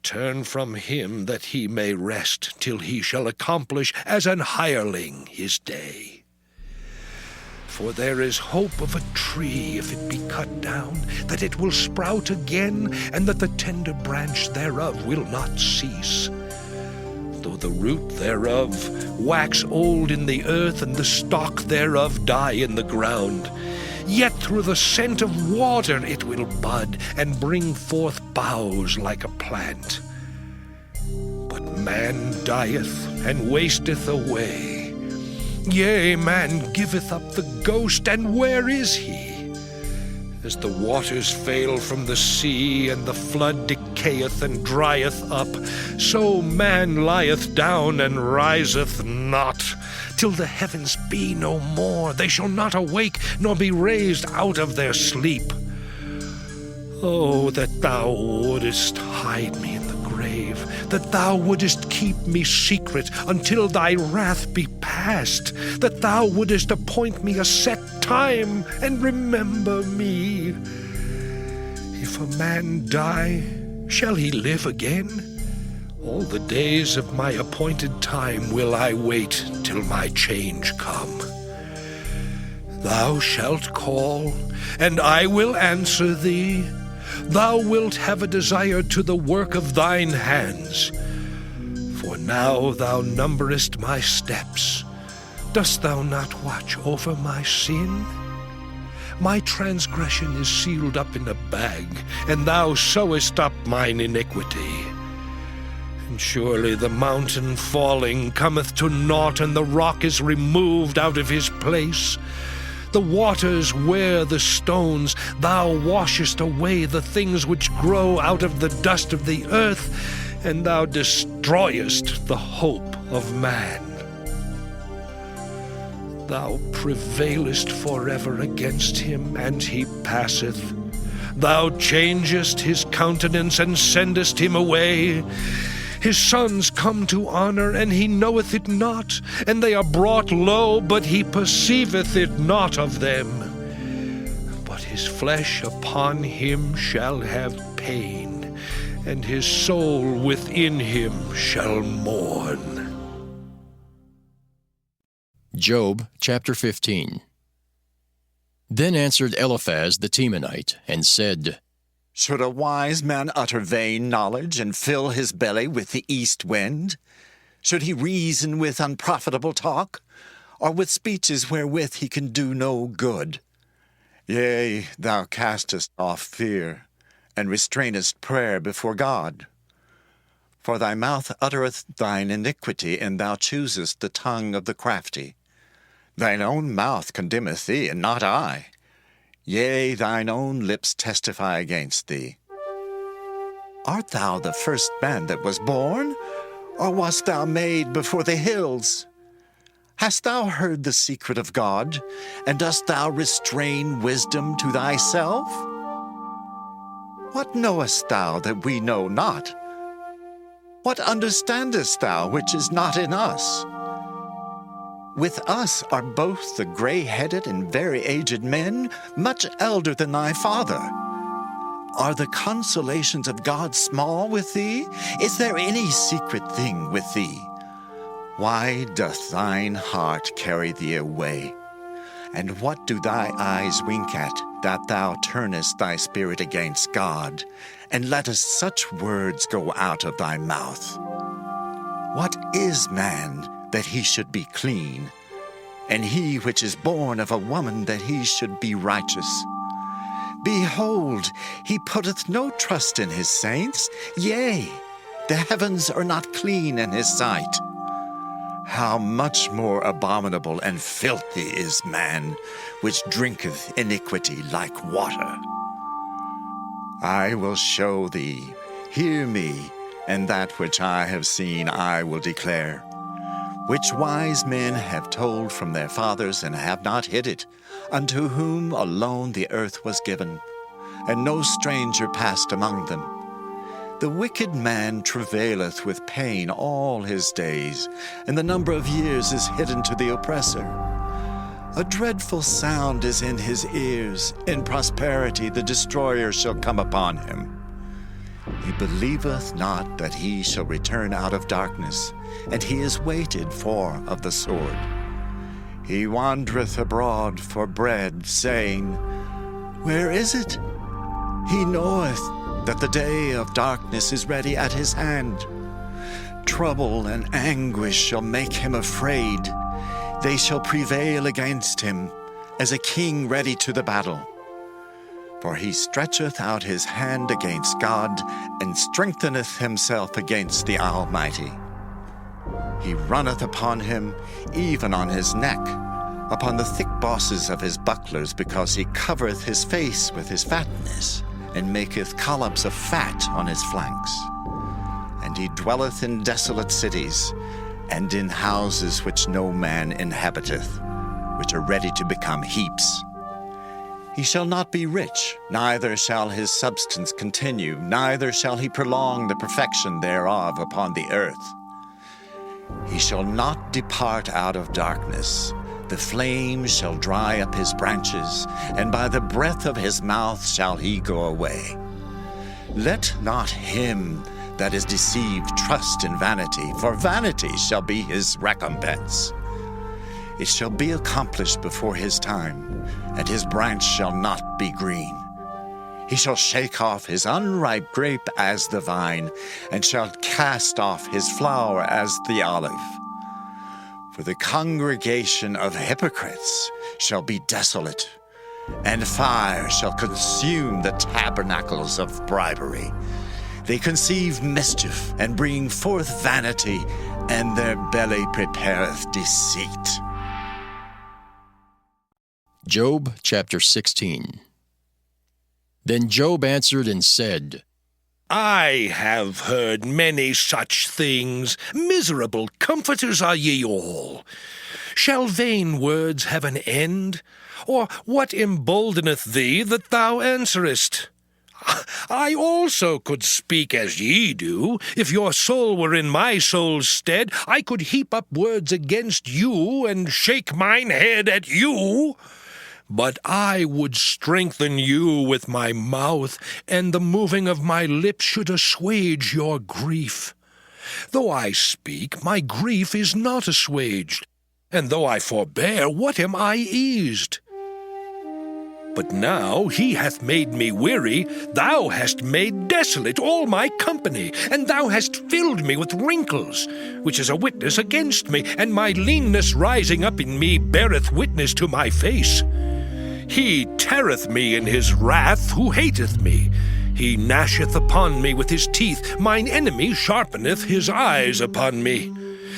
Turn from him that he may rest, till he shall accomplish as an hireling his day. For there is hope of a tree, if it be cut down, that it will sprout again, and that the tender branch thereof will not cease. Though the root thereof wax old in the earth, and the stalk thereof die in the ground, yet through the scent of water it will bud, and bring forth boughs like a plant. But man dieth, and wasteth away. Yea, man giveth up the ghost, and where is he? As the waters fail from the sea, and the flood decayeth and drieth up, so man lieth down and riseth not. Till the heavens be no more, they shall not awake, nor be raised out of their sleep. Oh, that thou wouldest hide me in the grave, that thou wouldest keep me secret until thy wrath be past, that thou wouldest appoint me a set time and remember me. If a man die, shall he live again? All the days of my appointed time will I wait till my change come. Thou shalt call, and I will answer thee. Thou wilt have a desire to the work of thine hands. For now thou numberest my steps. Dost thou not watch over my sin? My transgression is sealed up in a bag, and thou sewest up mine iniquity. And surely the mountain falling cometh to naught, and the rock is removed out of his place. The waters wear the stones. Thou washest away the things which grow out of the dust of the earth, and thou destroyest the hope of man. Thou prevailest forever against him, and he passeth. Thou changest his countenance, and sendest him away. His sons come to honor, and he knoweth it not, and they are brought low, but he perceiveth it not of them. But his his flesh upon him shall have pain, and his soul within him shall mourn. Job chapter 15. Then answered Eliphaz the Temanite, and said, Should a wise man utter vain knowledge and fill his belly with the east wind? Should he reason with unprofitable talk, or with speeches wherewith he can do no good? Yea, thou castest off fear, and restrainest prayer before God. For thy mouth uttereth thine iniquity, and thou choosest the tongue of the crafty. Thine own mouth condemneth thee, and not I. Yea, thine own lips testify against thee. Art thou the first man that was born, or wast thou made before the hills? Hast thou heard the secret of God, and dost thou restrain wisdom to thyself? What knowest thou that we know not? What understandest thou which is not in us? With us are both the gray-headed and very aged men, much elder than thy father. Are the consolations of God small with thee? Is there any secret thing with thee? Why doth thine heart carry thee away? And what do thy eyes wink at, that thou turnest thy spirit against God, and lettest such words go out of thy mouth? What is man, that he should be clean, and he which is born of a woman, that he should be righteous? Behold, he putteth no trust in his saints, yea, the heavens are not clean in his sight. How much more abominable and filthy is man, which drinketh iniquity like water. I will show thee, hear me, and that which I have seen I will declare, which wise men have told from their fathers, and have not hid it, unto whom alone the earth was given, and no stranger passed among them. The wicked man travaileth with pain all his days, and the number of years is hidden to the oppressor. A dreadful sound is in his ears. In prosperity the destroyer shall come upon him. He believeth not that he shall return out of darkness, and he is waited for of the sword. He wandereth abroad for bread, saying, Where is it? He knoweth that the day of darkness is ready at his hand. Trouble and anguish shall make him afraid. They shall prevail against him, as a king ready to the battle. For he stretcheth out his hand against God, and strengtheneth himself against the Almighty. He runneth upon him, even on his neck, upon the thick bosses of his bucklers, because he covereth his face with his fatness, and maketh collops of fat on his flanks. And he dwelleth in desolate cities, and in houses which no man inhabiteth, which are ready to become heaps. He shall not be rich, neither shall his substance continue, neither shall he prolong the perfection thereof upon the earth. He shall not depart out of darkness. The flames shall dry up his branches, and by the breath of his mouth shall he go away. Let not him that is deceived trust in vanity, for vanity shall be his recompense. It shall be accomplished before his time, and his branch shall not be green. He shall shake off his unripe grape as the vine, and shall cast off his flower as the olive. For the congregation of hypocrites shall be desolate, and fire shall consume the tabernacles of bribery. They conceive mischief, and bring forth vanity, and their belly prepareth deceit. Job chapter 16. Then Job answered and said, I have heard many such things. Miserable comforters are ye all. Shall vain words have an end? Or what emboldeneth thee that thou answerest? I also could speak as ye do. If your soul were in my soul's stead, I could heap up words against you, and shake mine head at you. But I would strengthen you with my mouth, and the moving of my lips should assuage your grief. Though I speak, my grief is not assuaged, and though I forbear, what am I eased? But now he hath made me weary, thou hast made desolate all my company, and thou hast filled me with wrinkles, which is a witness against me, and my leanness rising up in me beareth witness to my face. He teareth me in his wrath who hateth me. He gnasheth upon me with his teeth, mine enemy sharpeneth his eyes upon me.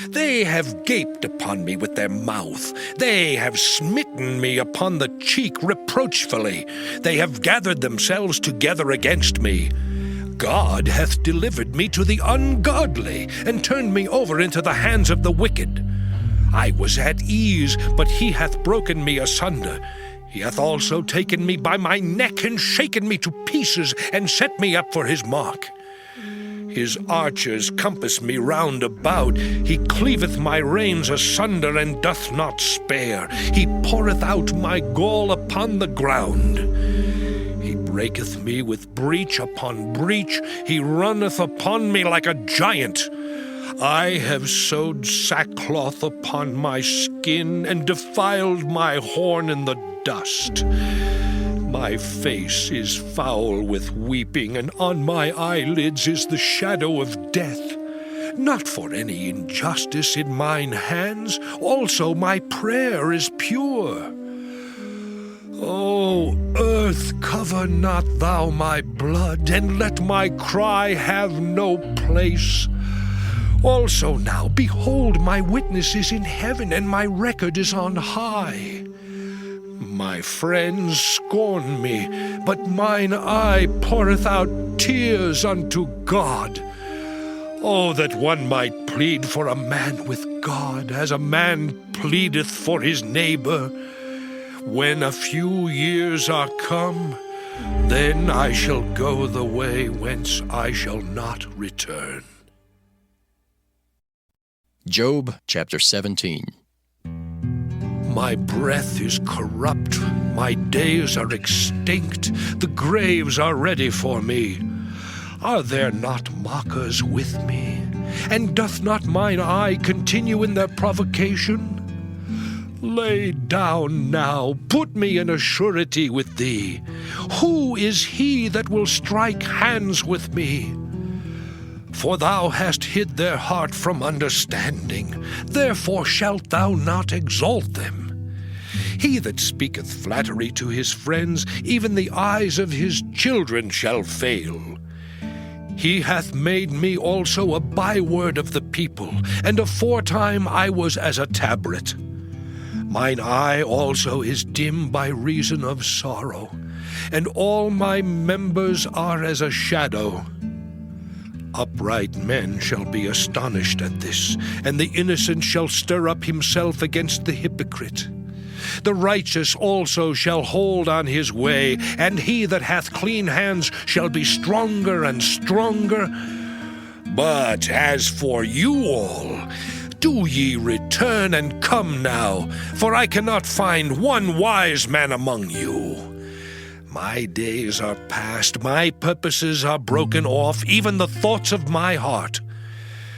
They have gaped upon me with their mouth. They have smitten me upon the cheek reproachfully. They have gathered themselves together against me. God hath delivered me to the ungodly, and turned me over into the hands of the wicked. I was at ease, but he hath broken me asunder. He hath also taken me by my neck, and shaken me to pieces, and set me up for his mark. His archers compass me round about. He cleaveth my reins asunder, and doth not spare. He poureth out my gall upon the ground. He breaketh me with breach upon breach. He runneth upon me like a giant. I have sewed sackcloth upon my skin, and defiled my horn in the dust. My face is foul with weeping, and on my eyelids is the shadow of death. Not for any injustice in mine hands, also my prayer is pure. O earth, cover not thou my blood, and let my cry have no place. Also now, behold, my witness is in heaven, and my record is on high. My friends scorn me, but mine eye poureth out tears unto God. Oh, that one might plead for a man with God, as a man pleadeth for his neighbor. When a few years are come, then I shall go the way whence I shall not return. Job chapter 17. My breath is corrupt, my days are extinct, the graves are ready for me. Are there not mockers with me? And doth not mine eye continue in their provocation? Lay down now, put me in a surety with thee. Who is he that will strike hands with me? For thou hast hid their heart from understanding, therefore shalt thou not exalt them. He that speaketh flattery to his friends, even the eyes of his children shall fail. He hath made me also a byword of the people, and aforetime I was as a tabret. Mine eye also is dim by reason of sorrow, and all my members are as a shadow. Upright men shall be astonished at this, and the innocent shall stir up himself against the hypocrite. The righteous also shall hold on his way, and he that hath clean hands shall be stronger and stronger. But as for you all, do ye return and come now, for I cannot find one wise man among you. My days are past, my purposes are broken off, even the thoughts of my heart.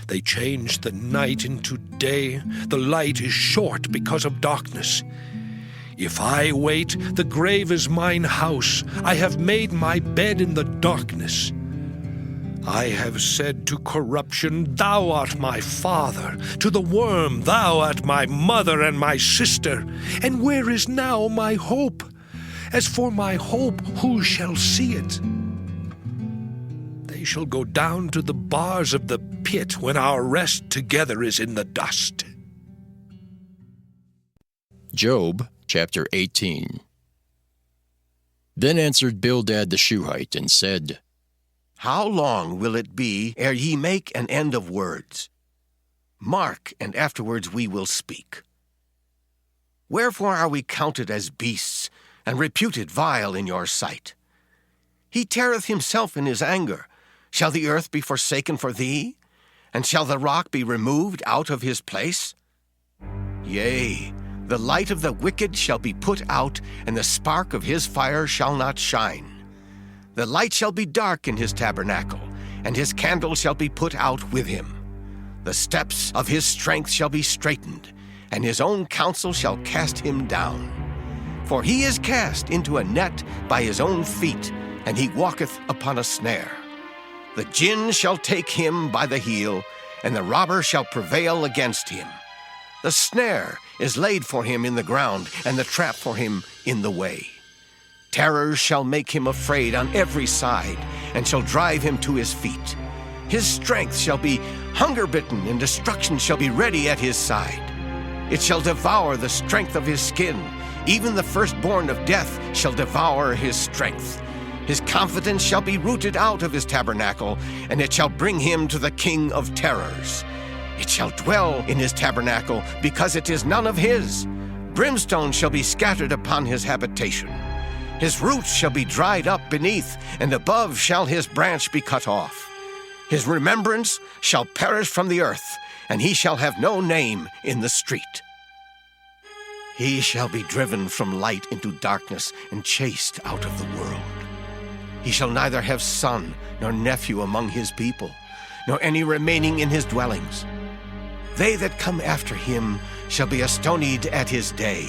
They change the night into day, the light is short because of darkness. If I wait, the grave is mine house. I have made my bed in the darkness. I have said to corruption, Thou art my father, to the worm, Thou art my mother and my sister. And where is now my hope? As for my hope, who shall see it? They shall go down to the bars of the pit when our rest together is in the dust. Job chapter 18. Then answered Bildad the Shuhite, and said, How long will it be ere ye make an end of words? Mark, and afterwards we will speak. Wherefore are we counted as beasts, and reputed vile in your sight? He teareth himself in his anger. Shall the earth be forsaken for thee? And shall the rock be removed out of his place? Yea, The light of the wicked shall be put out, and the spark of his fire shall not shine. The light shall be dark in his tabernacle, and his candle shall be put out with him. The steps of his strength shall be straitened, and his own counsel shall cast him down. For he is cast into a net by his own feet, and he walketh upon a snare. The gin shall take him by the heel, and the robber shall prevail against him. The snare is laid for him in the ground, and the trap for him in the way. Terrors shall make him afraid on every side, and shall drive him to his feet. His strength shall be hunger-bitten, and destruction shall be ready at his side. It shall devour the strength of his skin. Even the firstborn of death shall devour his strength. His confidence shall be rooted out of his tabernacle, and it shall bring him to the king of terrors. It shall dwell in his tabernacle, because it is none of his. Brimstone shall be scattered upon his habitation. His roots shall be dried up beneath, and above shall his branch be cut off. His remembrance shall perish from the earth, and he shall have no name in the street. He shall be driven from light into darkness, and chased out of the world. He shall neither have son nor nephew among his people, nor any remaining in his dwellings. They that come after him shall be astonied at his day,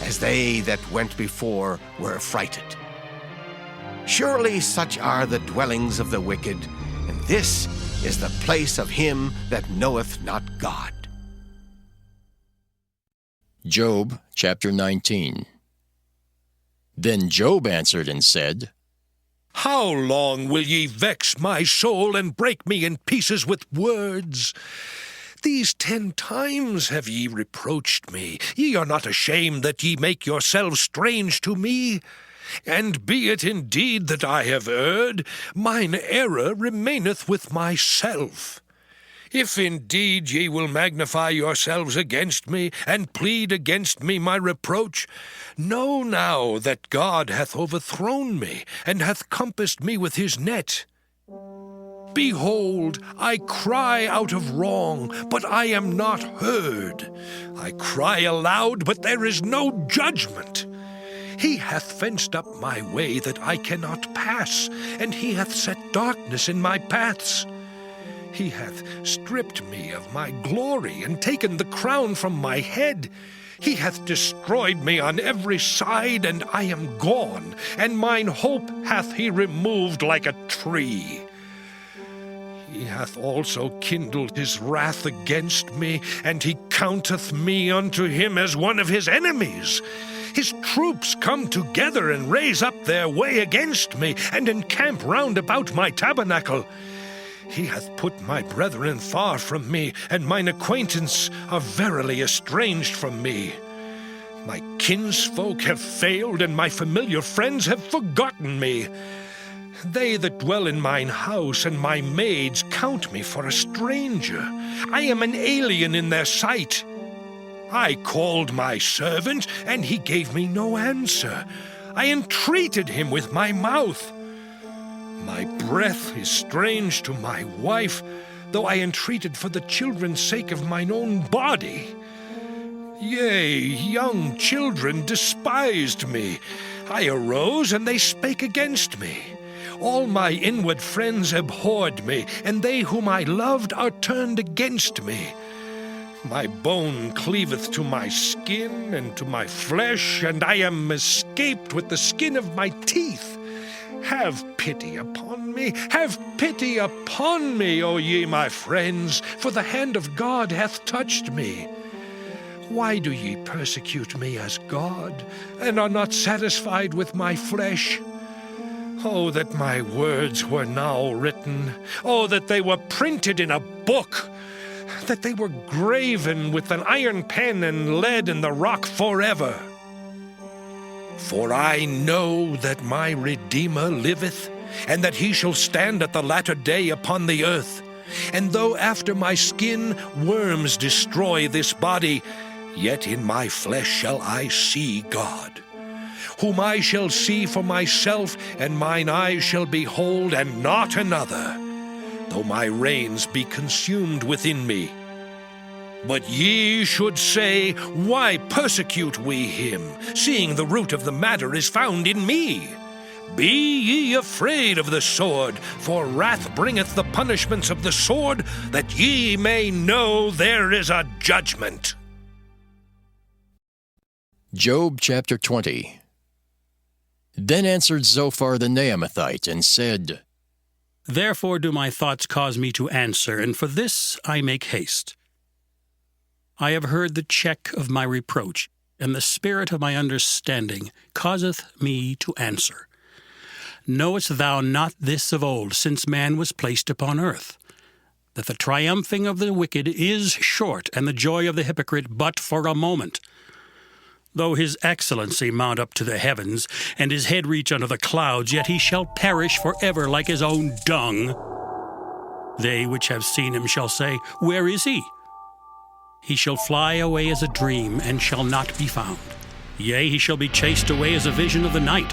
as they that went before were affrighted. Surely such are the dwellings of the wicked, and this is the place of him that knoweth not God. Job chapter 19. Then Job answered and said, How long will ye vex my soul and break me in pieces with words? These 10 times have ye reproached me. Ye are not ashamed that ye make yourselves strange to me. And be it indeed that I have erred, mine error remaineth with myself. If indeed ye will magnify yourselves against me, and plead against me my reproach, know now that God hath overthrown me, and hath compassed me with his net. Behold, I cry out of wrong, but I am not heard. I cry aloud, but there is no judgment. He hath fenced up my way that I cannot pass, and he hath set darkness in my paths. He hath stripped me of my glory, and taken the crown from my head. He hath destroyed me on every side, and I am gone, and mine hope hath he removed like a tree. He hath also kindled his wrath against me, and he counteth me unto him as one of his enemies. His troops come together and raise up their way against me, and encamp round about my tabernacle. He hath put my brethren far from me, and mine acquaintance are verily estranged from me. My kinsfolk have failed, and my familiar friends have forgotten me. They that dwell in mine house and my maids count me for a stranger. I am an alien in their sight. I called my servant, and he gave me no answer. I entreated him with my mouth. My breath is strange to my wife, though I entreated for the children's sake of mine own body. Yea, young children despised me. I arose, and they spake against me. All my inward friends abhorred me, and they whom I loved are turned against me. My bone cleaveth to my skin and to my flesh, and I am escaped with the skin of my teeth. Have pity upon me, have pity upon me, O ye my friends, for the hand of God hath touched me. Why do ye persecute me as God, and are not satisfied with my flesh? Oh, that my words were now written. Oh, that they were printed in a book. That they were graven with an iron pen and lead in the rock forever. For I know that my Redeemer liveth, and that he shall stand at the latter day upon the earth. And though after my skin worms destroy this body, yet in my flesh shall I see God, whom I shall see for myself, and mine eyes shall behold, and not another, though my reins be consumed within me. But ye should say, Why persecute we him, seeing the root of the matter is found in me? Be ye afraid of the sword, for wrath bringeth the punishments of the sword, that ye may know there is a judgment. Job chapter 20. Then answered Zophar the Naamathite, and said, Therefore do my thoughts cause me to answer, and for this I make haste. I have heard the check of my reproach, and the spirit of my understanding causeth me to answer. Knowest thou not this of old, since man was placed upon earth, that the triumphing of the wicked is short, and the joy of the hypocrite but for a moment? Though his excellency mount up to the heavens, and his head reach unto the clouds, yet he shall perish forever like his own dung. They which have seen him shall say, Where is he? He shall fly away as a dream, and shall not be found. Yea, he shall be chased away as a vision of the night.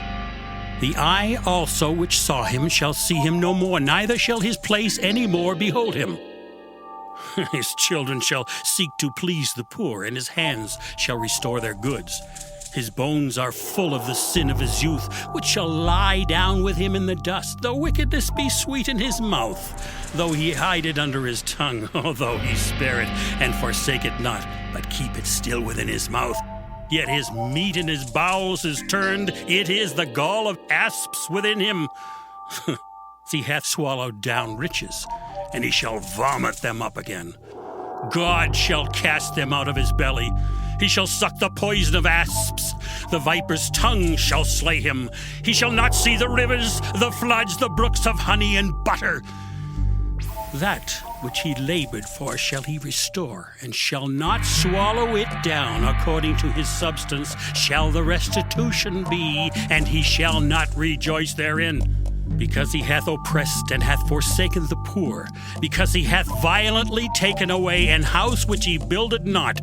The eye also which saw him shall see him no more, neither shall his place any more behold him. His children shall seek to please the poor, and his hands shall restore their goods. His bones are full of the sin of his youth, which shall lie down with him in the dust. Though wickedness be sweet in his mouth, though he hide it under his tongue, although he spare it and forsake it not, but keep it still within his mouth. Yet his meat in his bowels is turned, it is the gall of asps within him. He hath swallowed down riches, and he shall vomit them up again. God shall cast them out of his belly. He shall suck the poison of asps. The viper's tongue shall slay him. He shall not see the rivers, the floods, the brooks of honey and butter. That which he labored for shall he restore, and shall not swallow it down. According to his substance shall the restitution be, and he shall not rejoice therein. Because he hath oppressed and hath forsaken the poor, because he hath violently taken away an house which he builded not.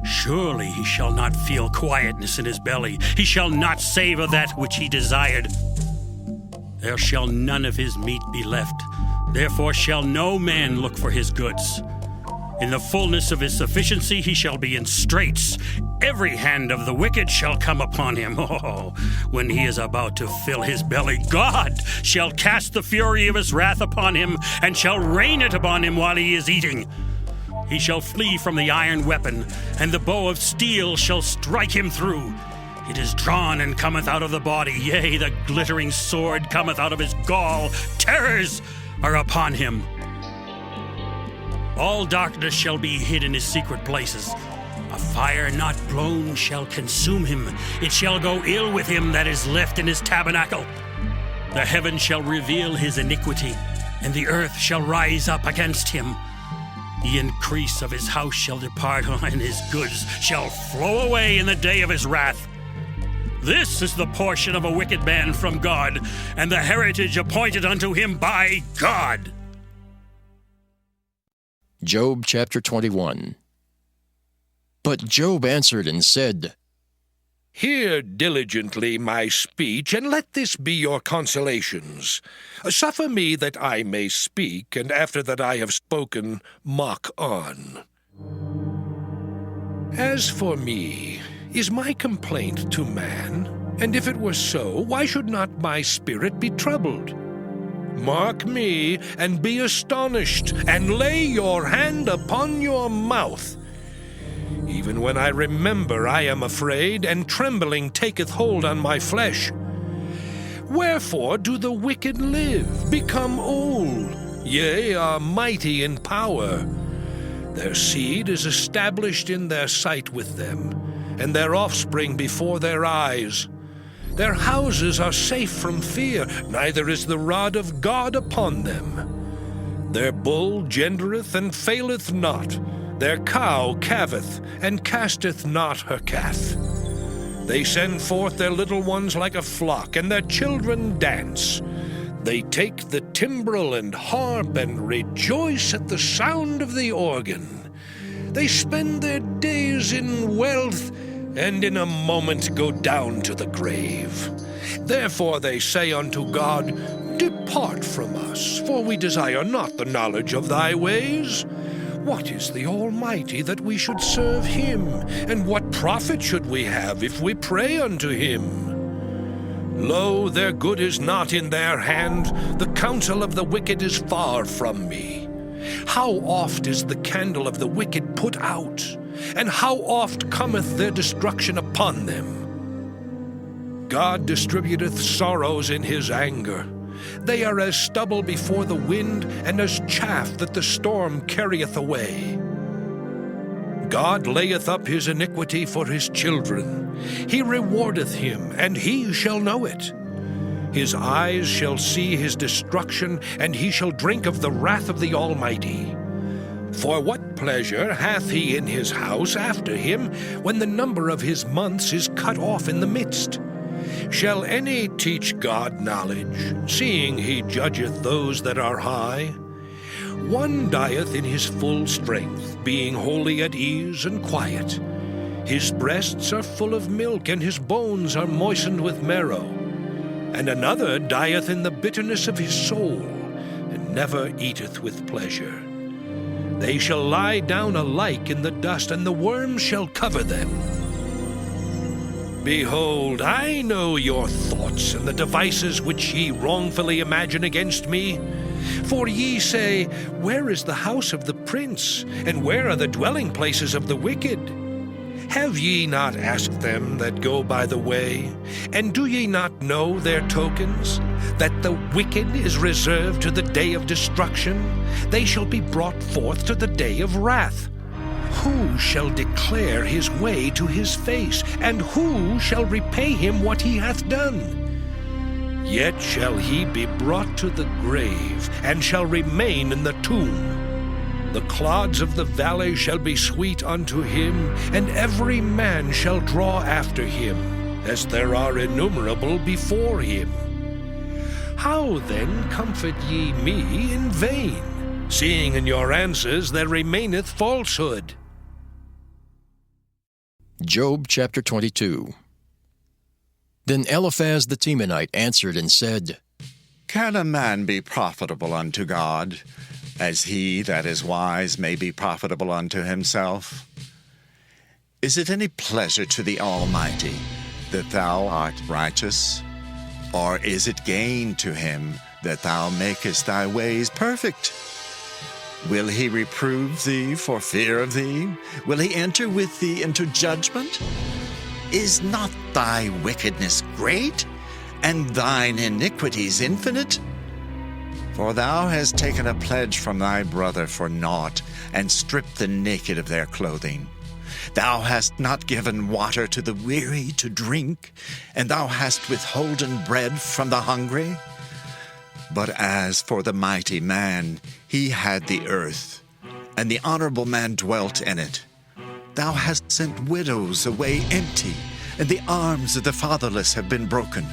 Surely he shall not feel quietness in his belly. He shall not savour that which he desired. There shall none of his meat be left. Therefore shall no man look for his goods. In the fullness of his sufficiency he shall be in straits. Every hand of the wicked shall come upon him. Oh, when he is about to fill his belly, God shall cast the fury of his wrath upon him, and shall rain it upon him while he is eating. He shall flee from the iron weapon, and the bow of steel shall strike him through. It is drawn and cometh out of the body, yea, the glittering sword cometh out of his gall. Terrors are upon him. All darkness shall be hid in his secret places. A fire not blown shall consume him. It shall go ill with him that is left in his tabernacle. The heaven shall reveal his iniquity, and the earth shall rise up against him. The increase of his house shall depart, and his goods shall flow away in the day of his wrath. This is the portion of a wicked man from God, and the heritage appointed unto him by God. Job chapter 21. But Job answered and said, Hear diligently my speech, and let this be your consolations. Suffer me that I may speak, and after that I have spoken, mock on. As for me, is my complaint to man? And if it were so, why should not my spirit be troubled? Mark me, and be astonished, and lay your hand upon your mouth. Even when I remember, I am afraid, and trembling taketh hold on my flesh. Wherefore do the wicked live, become old, yea, are mighty in power? Their seed is established in their sight with them, and their offspring before their eyes. Their houses are safe from fear, neither is the rod of God upon them. Their bull gendereth and faileth not. Their cow calveth, and casteth not her calf. They send forth their little ones like a flock, and their children dance. They take the timbrel and harp, and rejoice at the sound of the organ. They spend their days in wealth, and in a moment go down to the grave. Therefore they say unto God, Depart from us, for we desire not the knowledge of thy ways. What is the Almighty that we should serve him? And what profit should we have if we pray unto him? Lo, their good is not in their hand, the counsel of the wicked is far from me. How oft is the candle of the wicked put out, and how oft cometh their destruction upon them? God distributeth sorrows in his anger. They are as stubble before the wind, and as chaff that the storm carrieth away. God layeth up his iniquity for his children. He rewardeth him, and he shall know it. His eyes shall see his destruction, and he shall drink of the wrath of the Almighty. For what pleasure hath he in his house after him, when the number of his months is cut off in the midst? Shall any teach God knowledge, seeing he judgeth those that are high? One dieth in his full strength, being wholly at ease and quiet. His breasts are full of milk, and his bones are moistened with marrow. And another dieth in the bitterness of his soul, and never eateth with pleasure. They shall lie down alike in the dust, and the worms shall cover them. Behold, I know your thoughts, and the devices which ye wrongfully imagine against me. For ye say, Where is the house of the prince, and where are the dwelling places of the wicked? Have ye not asked them that go by the way? And do ye not know their tokens? That the wicked is reserved to the day of destruction? They shall be brought forth to the day of wrath. Who shall declare his way to his face, and who shall repay him what he hath done? Yet shall he be brought to the grave, and shall remain in the tomb. The clods of the valley shall be sweet unto him, and every man shall draw after him, as there are innumerable before him. How then comfort ye me in vain, seeing in your answers there remaineth falsehood? Job chapter 22. Then Eliphaz the Temanite answered and said, Can a man be profitable unto God, as he that is wise may be profitable unto himself? Is it any pleasure to the Almighty that thou art righteous? Or is it gain to him that thou makest thy ways perfect? Will he reprove thee for fear of thee? Will he enter with thee into judgment? Is not thy wickedness great, and thine iniquities infinite? For thou hast taken a pledge from thy brother for naught, and stripped the naked of their clothing. Thou hast not given water to the weary to drink, and thou hast withholden bread from the hungry. But as for the mighty man, he had the earth, and the honorable man dwelt in it. Thou hast sent widows away empty, and the arms of the fatherless have been broken.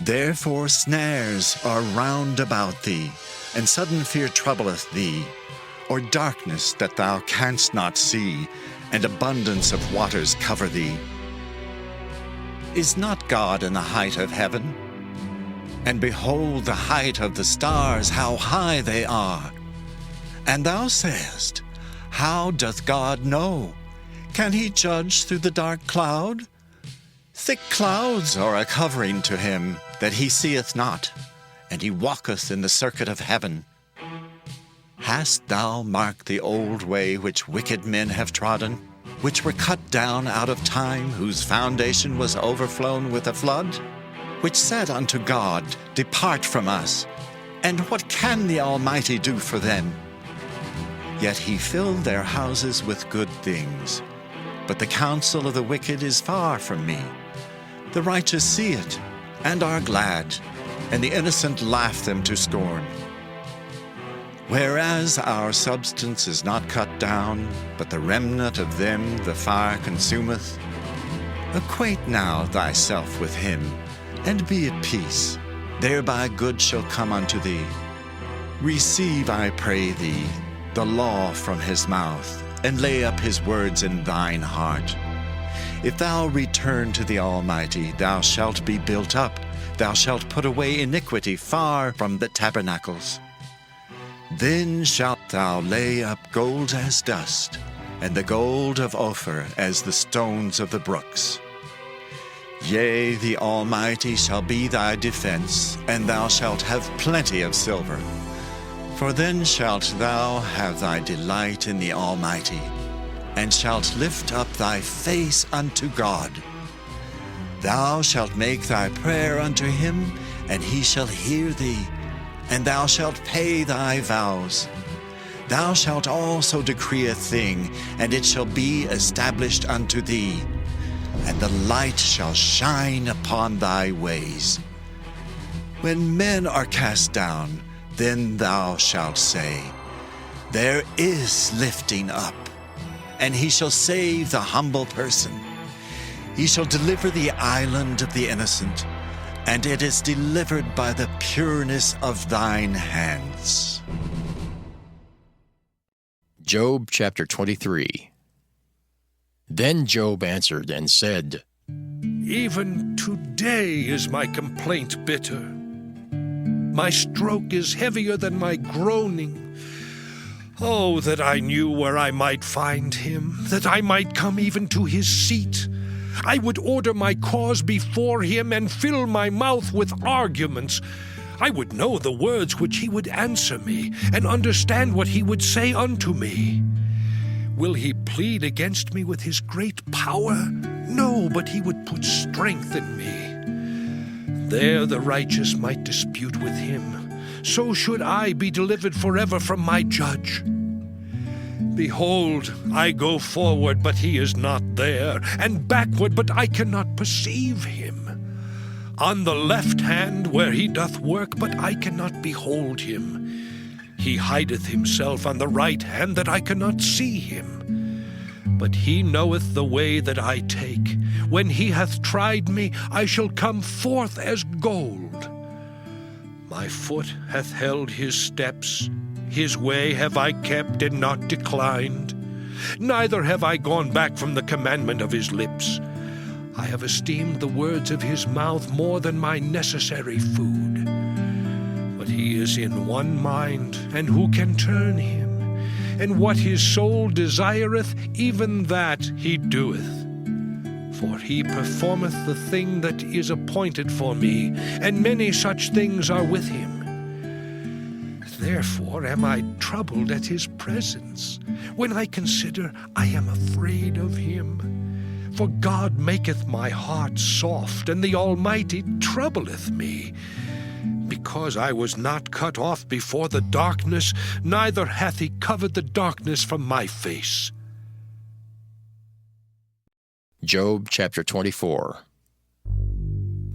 Therefore snares are round about thee, and sudden fear troubleth thee, or darkness that thou canst not see, and abundance of waters cover thee. Is not God in the height of heaven? And behold the height of the stars, how high they are. And thou sayest, How doth God know? Can he judge through the dark cloud? Thick clouds are a covering to him, that he seeth not, and he walketh in the circuit of heaven. Hast thou marked the old way which wicked men have trodden, which were cut down out of time, whose foundation was overflown with a flood? Which said unto God, Depart from us, and what can the Almighty do for them? Yet he filled their houses with good things. But the counsel of the wicked is far from me. The righteous see it, and are glad, and the innocent laugh them to scorn. Whereas our substance is not cut down, but the remnant of them the fire consumeth, acquaint now thyself with him, and be at peace. Thereby good shall come unto thee. Receive, I pray thee, the law from his mouth, and lay up his words in thine heart. If thou return to the Almighty, thou shalt be built up. Thou shalt put away iniquity far from the tabernacles. Then shalt thou lay up gold as dust, and the gold of Ophir as the stones of the brooks. Yea, the Almighty shall be thy defense, and thou shalt have plenty of silver. For then shalt thou have thy delight in the Almighty, and shalt lift up thy face unto God. Thou shalt make thy prayer unto him, and he shall hear thee, and thou shalt pay thy vows. Thou shalt also decree a thing, and it shall be established unto thee, and the light shall shine upon thy ways. When men are cast down, then thou shalt say, There is lifting up, and he shall save the humble person. He shall deliver the island of the innocent, and it is delivered by the pureness of thine hands. Job chapter 23. Then Job answered and said, Even today is my complaint bitter. My stroke is heavier than my groaning. Oh, that I knew where I might find him, that I might come even to his seat. I would order my cause before him and fill my mouth with arguments. I would know the words which he would answer me, and understand what he would say unto me. Will he plead against me with his great power? No, but he would put strength in me. There the righteous might dispute with him. So should I be delivered forever from my judge. Behold, I go forward, but he is not there, and backward, but I cannot perceive him. On the left hand where he doth work, but I cannot behold him. He hideth himself on the right hand, that I cannot see him. But he knoweth the way that I take. When he hath tried me, I shall come forth as gold. My foot hath held his steps. His way have I kept and not declined. Neither have I gone back from the commandment of his lips. I have esteemed the words of his mouth more than my necessary food. But he is in one mind, and who can turn him? And what his soul desireth, even that he doeth. For he performeth the thing that is appointed for me, and many such things are with him. Therefore am I troubled at his presence. When I consider, I am afraid of him. For God maketh my heart soft, and the Almighty troubleth me. Because I was not cut off before the darkness, neither hath he covered the darkness from my face. Job chapter 24.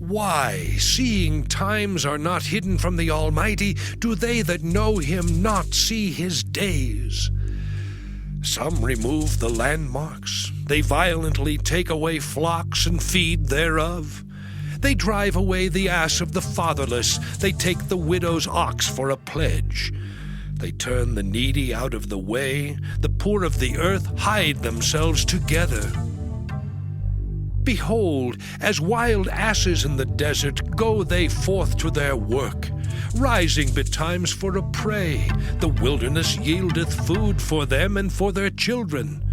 Why, seeing times are not hidden from the Almighty, do they that know him not see his days? Some remove the landmarks. They violently take away flocks and feed thereof. They drive away the ass of the fatherless. They take the widow's ox for a pledge. They turn the needy out of the way. The poor of the earth hide themselves together. Behold, as wild asses in the desert, go they forth to their work, rising betimes for a prey. The wilderness yieldeth food for them and for their children.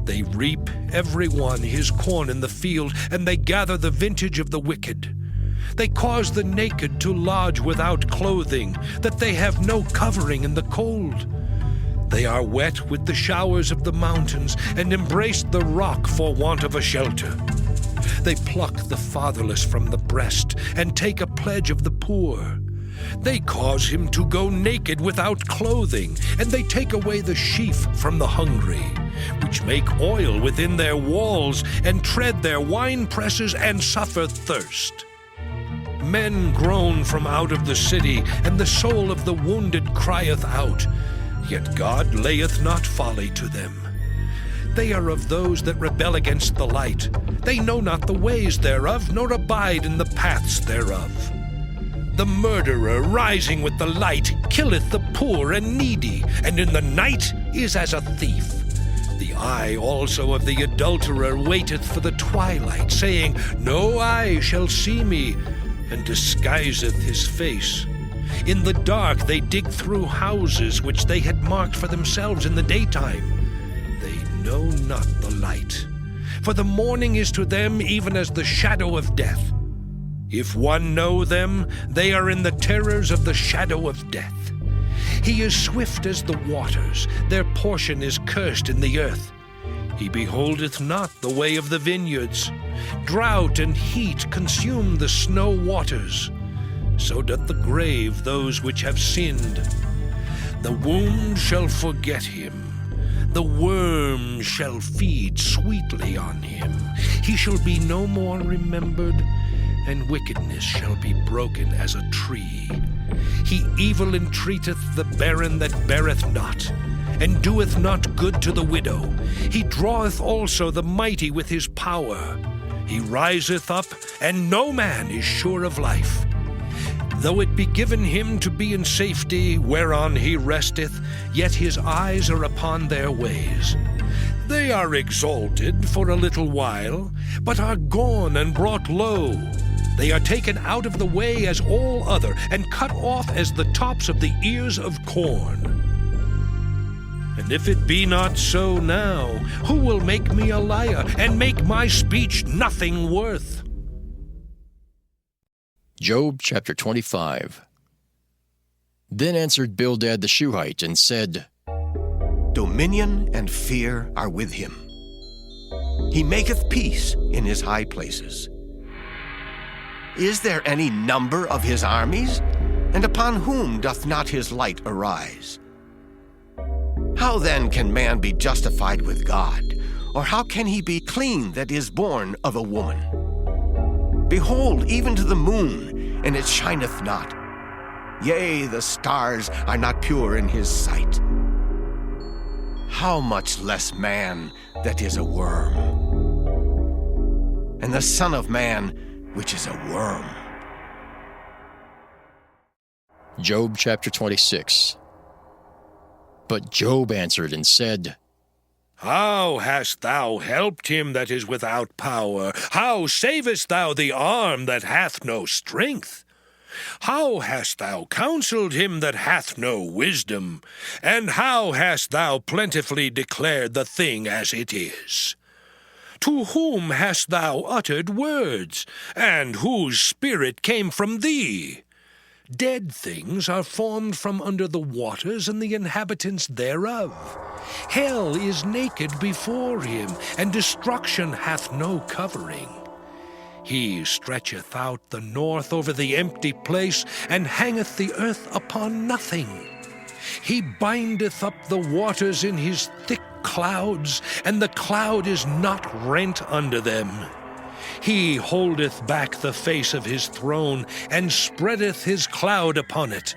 They reap every one his corn in the field, and they gather the vintage of the wicked. They cause the naked to lodge without clothing, that they have no covering in the cold. They are wet with the showers of the mountains, and embrace the rock for want of a shelter. They pluck the fatherless from the breast, and take a pledge of the poor. They cause him to go naked without clothing, and they take away the sheaf from the hungry, which make oil within their walls, and tread their wine presses, and suffer thirst. Men groan from out of the city, and the soul of the wounded crieth out. Yet God layeth not folly to them. They are of those that rebel against the light. They know not the ways thereof, nor abide in the paths thereof. The murderer, rising with the light, killeth the poor and needy, and in the night is as a thief. The eye also of the adulterer waiteth for the twilight, saying, No eye shall see me, and disguiseth his face. In the dark they dig through houses which they had marked for themselves in the daytime. They know not the light, for the morning is to them even as the shadow of death. If one know them, they are in the terrors of the shadow of death. He is swift as the waters, their portion is cursed in the earth. He beholdeth not the way of the vineyards. Drought and heat consume the snow waters. So doth the grave those which have sinned. The womb shall forget him. The worm shall feed sweetly on him. He shall be no more remembered, and wickedness shall be broken as a tree. He evil entreateth the barren that beareth not, and doeth not good to the widow. He draweth also the mighty with his power. He riseth up, and no man is sure of life. Though it be given him to be in safety, whereon he resteth, yet his eyes are upon their ways. They are exalted for a little while, but are gone and brought low. They are taken out of the way as all other, and cut off as the tops of the ears of corn. And if it be not so now, who will make me a liar, and make my speech nothing worth? Job chapter 25. Then answered Bildad the Shuhite and said, Dominion and fear are with him. He maketh peace in his high places. Is there any number of his armies? And upon whom doth not his light arise? How then can man be justified with God? Or how can he be clean that is born of a woman? Behold, even to the moon, and it shineth not. Yea, the stars are not pure in his sight. How much less man that is a worm? And the Son of Man, which is a worm. Job chapter 26. But Job answered and said, How hast thou helped him that is without power? How savest thou the arm that hath no strength? How hast thou counseled him that hath no wisdom? And how hast thou plentifully declared the thing as it is? To whom hast thou uttered words, and whose spirit came from thee? Dead things are formed from under the waters, and the inhabitants thereof. Hell is naked before him, and destruction hath no covering. He stretcheth out the north over the empty place, and hangeth the earth upon nothing. He bindeth up the waters in his thick clouds, and the cloud is not rent under them. He holdeth back the face of his throne, and spreadeth his cloud upon it.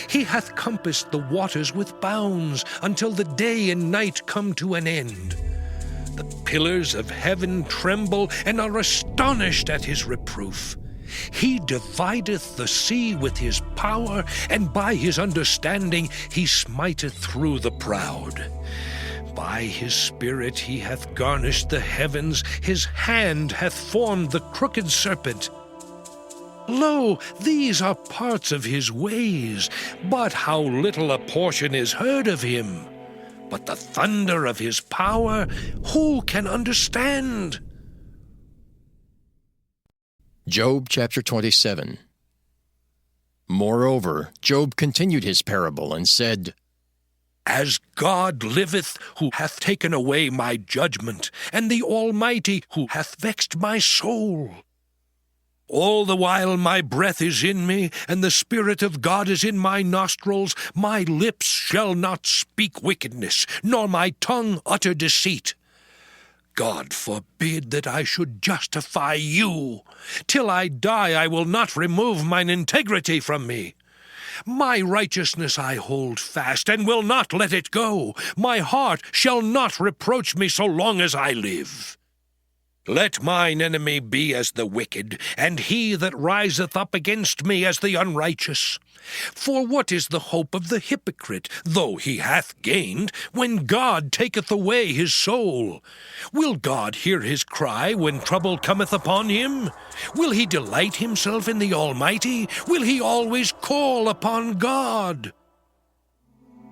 He hath compassed the waters with bounds, until the day and night come to an end. The pillars of heaven tremble, and are astonished at his reproof. He divideth the sea with his power, and by his understanding he smiteth through the proud. By his spirit he hath garnished the heavens, his hand hath formed the crooked serpent. Lo, these are parts of his ways, but how little a portion is heard of him. But the thunder of his power, who can understand? Job chapter 27. Moreover, Job continued his parable and said, As God liveth, who hath taken away my judgment, and the Almighty, who hath vexed my soul. All the while my breath is in me, and the Spirit of God is in my nostrils, my lips shall not speak wickedness, nor my tongue utter deceit. God forbid that I should justify you. Till I die I will not remove mine integrity from me. My righteousness I hold fast, and will not let it go. My heart shall not reproach me so long as I live. Let mine enemy be as the wicked, and he that riseth up against me as the unrighteous. For what is the hope of the hypocrite, though he hath gained, when God taketh away his soul? Will God hear his cry when trouble cometh upon him? Will he delight himself in the Almighty? Will he always call upon God?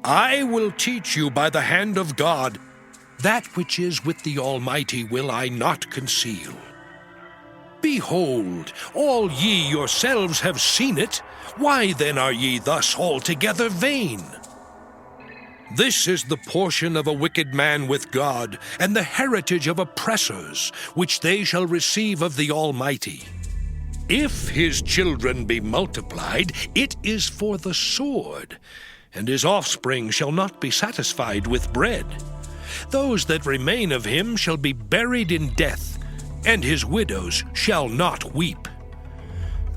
I will teach you by the hand of God. That which is with the Almighty will I not conceal. Behold, all ye yourselves have seen it. Why then are ye thus altogether vain? This is the portion of a wicked man with God, and the heritage of oppressors, which they shall receive of the Almighty. If his children be multiplied, it is for the sword, and his offspring shall not be satisfied with bread. Those that remain of him shall be buried in death, and his widows shall not weep.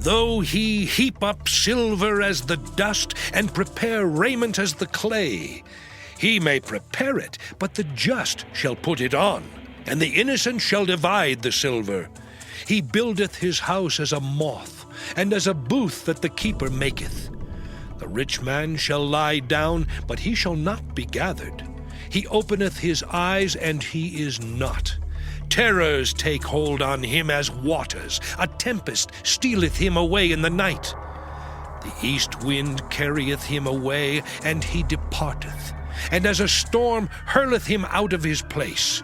Though he heap up silver as the dust, and prepare raiment as the clay, he may prepare it, but the just shall put it on, and the innocent shall divide the silver. He buildeth his house as a moth, and as a booth that the keeper maketh. The rich man shall lie down, but he shall not be gathered. He openeth his eyes, and he is not. Terrors take hold on him as waters. A tempest stealeth him away in the night. The east wind carrieth him away, and he departeth, and as a storm hurleth him out of his place.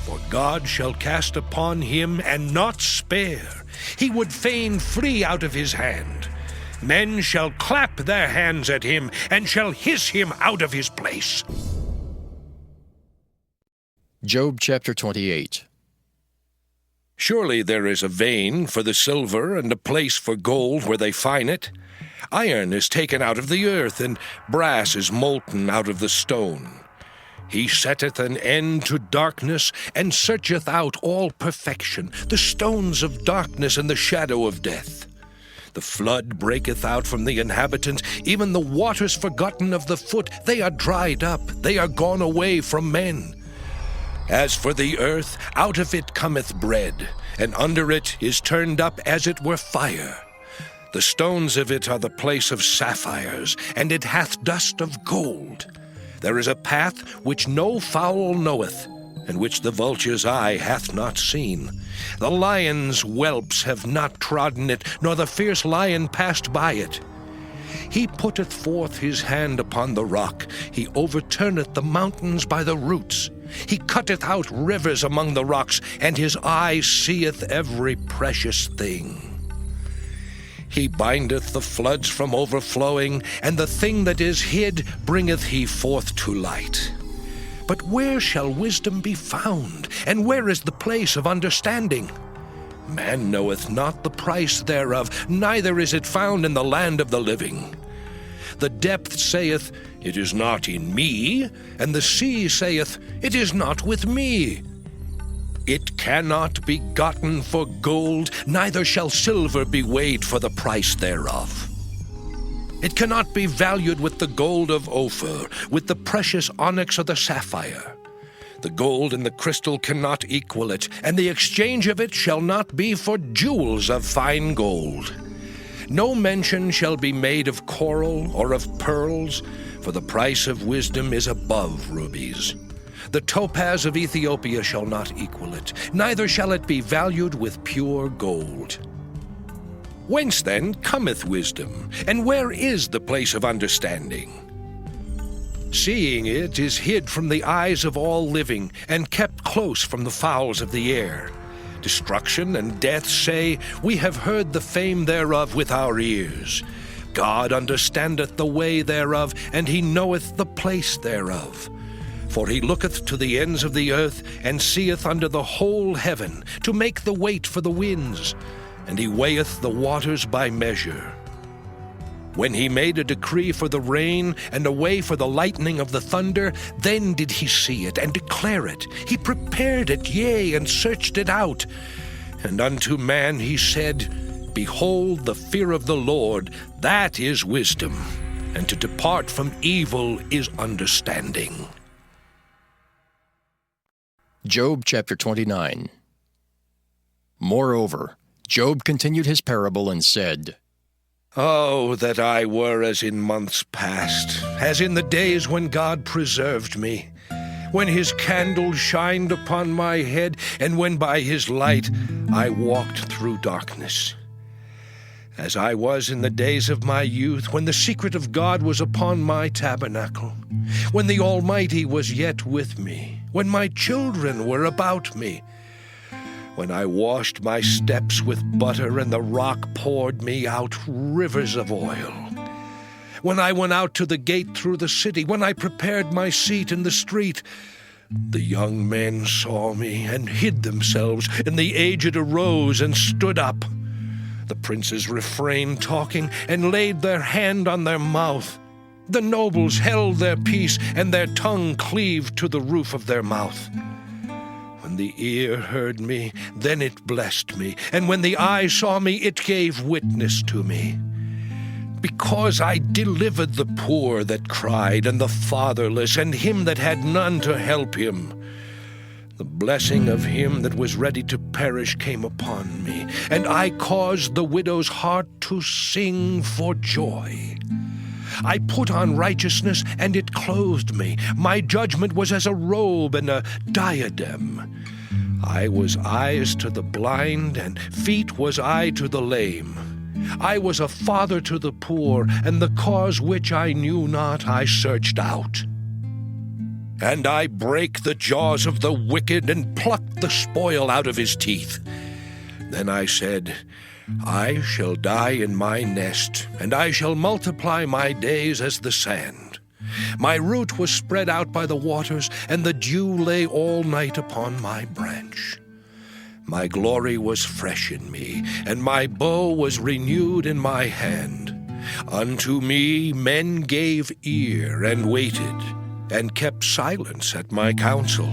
For God shall cast upon him, and not spare. He would fain flee out of his hand. Men shall clap their hands at him, and shall hiss him out of his place. Job chapter 28. Surely there is a vein for the silver, and a place for gold where they fine it. Iron is taken out of the earth, and brass is molten out of the stone. He setteth an end to darkness, and searcheth out all perfection, the stones of darkness and the shadow of death. The flood breaketh out from the inhabitants, even the waters forgotten of the foot. They are dried up, they are gone away from men. As for the earth, out of it cometh bread, and under it is turned up as it were fire. The stones of it are the place of sapphires, and it hath dust of gold. There is a path which no fowl knoweth, and which the vulture's eye hath not seen. The lion's whelps have not trodden it, nor the fierce lion passed by it. He putteth forth his hand upon the rock. He overturneth the mountains by the roots. He cutteth out rivers among the rocks, and his eye seeth every precious thing. He bindeth the floods from overflowing, and the thing that is hid bringeth he forth to light. But where shall wisdom be found, and where is the place of understanding? Man knoweth not the price thereof, neither is it found in the land of the living. The depth saith, It is not in me, and the sea saith, It is not with me. It cannot be gotten for gold, neither shall silver be weighed for the price thereof. It cannot be valued with the gold of Ophir, with the precious onyx or the sapphire. The gold and the crystal cannot equal it, and the exchange of it shall not be for jewels of fine gold. No mention shall be made of coral or of pearls, for the price of wisdom is above rubies. The topaz of Ethiopia shall not equal it, neither shall it be valued with pure gold. Whence then cometh wisdom, and where is the place of understanding? Seeing it is hid from the eyes of all living, and kept close from the fowls of the air. Destruction and death say, We have heard the fame thereof with our ears. God understandeth the way thereof, and he knoweth the place thereof. For he looketh to the ends of the earth, and seeth under the whole heaven, to make the weight for the winds, and he weigheth the waters by measure. When he made a decree for the rain, and a way for the lightning of the thunder, then did he see it, and declare it. He prepared it, yea, and searched it out. And unto man he said, Behold, the fear of the Lord, that is wisdom, and to depart from evil is understanding. Job chapter 29. Moreover, Job continued his parable and said, Oh, that I were as in months past, as in the days when God preserved me, when his candle shined upon my head, and when by his light I walked through darkness. As I was in the days of my youth, when the secret of God was upon my tabernacle, when the Almighty was yet with me, when my children were about me, when I washed my steps with butter and the rock poured me out rivers of oil, when I went out to the gate through the city, when I prepared my seat in the street, the young men saw me and hid themselves, and the aged arose and stood up. The princes refrained talking and laid their hand on their mouth. The nobles held their peace, and their tongue cleaved to the roof of their mouth. When the ear heard me, then it blessed me, and when the eye saw me, it gave witness to me. Because I delivered the poor that cried, and the fatherless, and him that had none to help him. The blessing of him that was ready to perish came upon me, and I caused the widow's heart to sing for joy. I put on righteousness, and it clothed me. My judgment was as a robe and a diadem. I was eyes to the blind, and feet was I to the lame. I was a father to the poor, and the cause which I knew not I searched out. And I brake the jaws of the wicked, and plucked the spoil out of his teeth. Then I said, I shall die in my nest, and I shall multiply my days as the sand. My root was spread out by the waters, and the dew lay all night upon my branch. My glory was fresh in me, and my bow was renewed in my hand. Unto me men gave ear and waited, and kept silence at my counsel.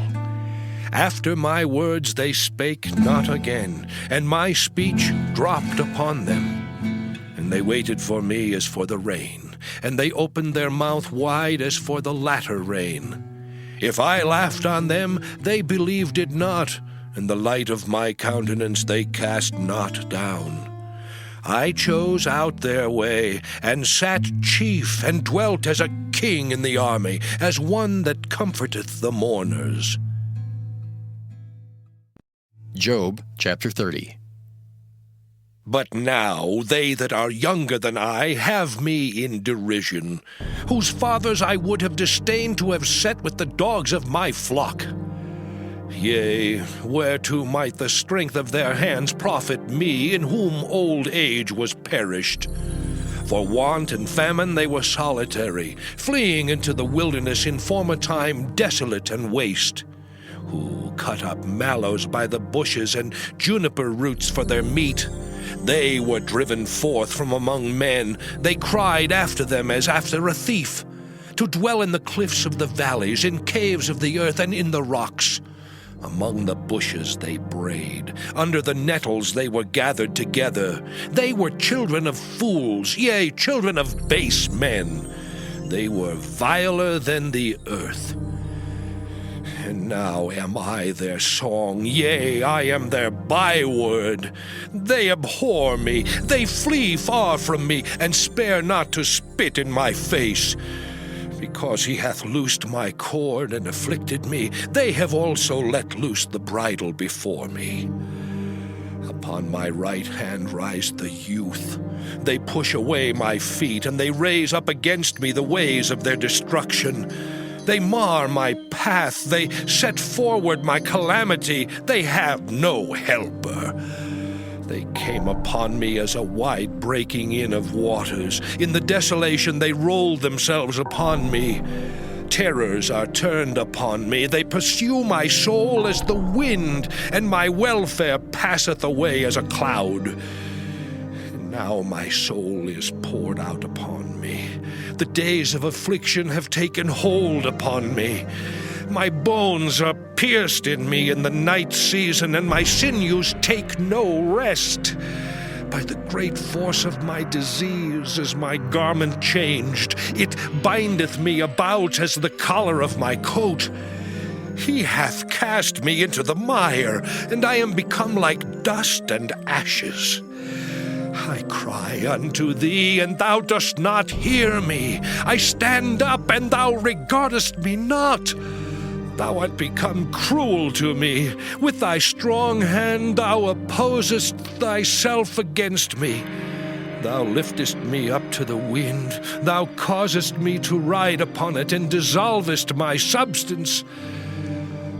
After my words they spake not again, and my speech dropped upon them. And they waited for me as for the rain, and they opened their mouth wide as for the latter rain. If I laughed on them, they believed it not, and the light of my countenance they cast not down. I chose out their way, and sat chief, and dwelt as a king in the army, as one that comforteth the mourners. Job chapter 30. But now they that are younger than I have me in derision, whose fathers I would have disdained to have set with the dogs of my flock. Yea, whereto might the strength of their hands profit me, in whom old age was perished? For want and famine they were solitary, fleeing into the wilderness in former time desolate and waste, who cut up mallows by the bushes and juniper roots for their meat. They were driven forth from among men. They cried after them as after a thief, to dwell in the cliffs of the valleys, in caves of the earth, and in the rocks. Among the bushes they brayed, under the nettles they were gathered together. They were children of fools, yea, children of base men. They were viler than the earth. And now am I their song, yea, I am their byword. They abhor me, they flee far from me, and spare not to spit in my face. Because he hath loosed my cord and afflicted me, they have also let loose the bridle before me. Upon my right hand rise the youth. They push away my feet, and they raise up against me the ways of their destruction. They mar my path, they set forward my calamity. They have no helper. They came upon me as a wide breaking in of waters. In the desolation they rolled themselves upon me. Terrors are turned upon me. They pursue my soul as the wind, and my welfare passeth away as a cloud. And now my soul is poured out upon me. The days of affliction have taken hold upon me. My bones are pierced in me in the night season, and my sinews take no rest. By the great force of my disease is my garment changed. It bindeth me about as the collar of my coat. He hath cast me into the mire, and I am become like dust and ashes. I cry unto thee, and thou dost not hear me. I stand up, and thou regardest me not. Thou art become cruel to me. With thy strong hand thou opposest thyself against me. Thou liftest me up to the wind. Thou causest me to ride upon it, and dissolvest my substance.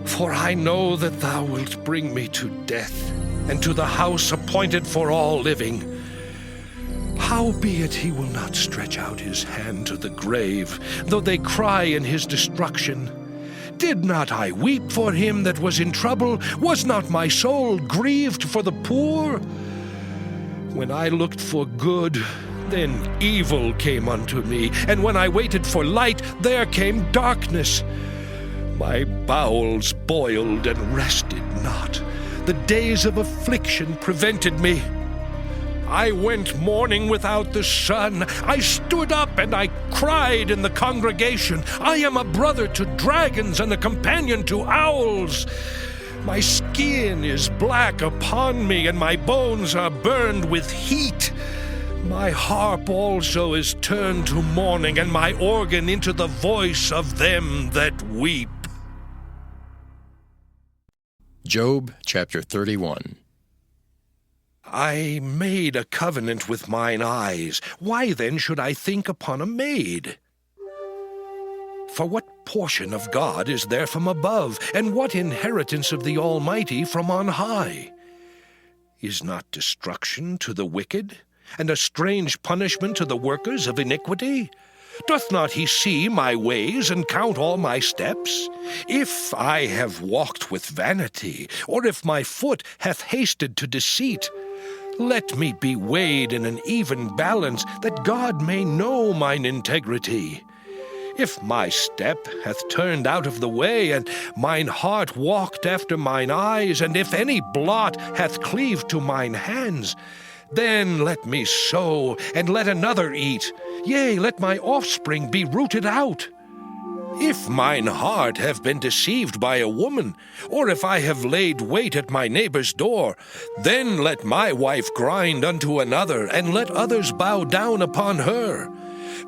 For I know that thou wilt bring me to death, and to the house appointed for all living. Howbeit he will not stretch out his hand to the grave, though they cry in his destruction. Did not I weep for him that was in trouble? Was not my soul grieved for the poor? When I looked for good, then evil came unto me, and when I waited for light, there came darkness. My bowels boiled and rested not. The days of affliction prevented me. I went mourning without the sun. I stood up and I cried in the congregation. I am a brother to dragons and a companion to owls. My skin is black upon me, and my bones are burned with heat. My harp also is turned to mourning, and my organ into the voice of them that weep. Job chapter 31. I made a covenant with mine eyes. Why then should I think upon a maid? For what portion of God is there from above, and what inheritance of the Almighty from on high? Is not destruction to the wicked, and a strange punishment to the workers of iniquity? Doth not he see my ways, and count all my steps? If I have walked with vanity, or if my foot hath hasted to deceit, let me be weighed in an even balance, that God may know mine integrity. If my step hath turned out of the way, and mine heart walked after mine eyes, and if any blot hath cleaved to mine hands, then let me sow, and let another eat. Yea, let my offspring be rooted out. If mine heart have been deceived by a woman, or if I have laid wait at my neighbor's door, then let my wife grind unto another, and let others bow down upon her.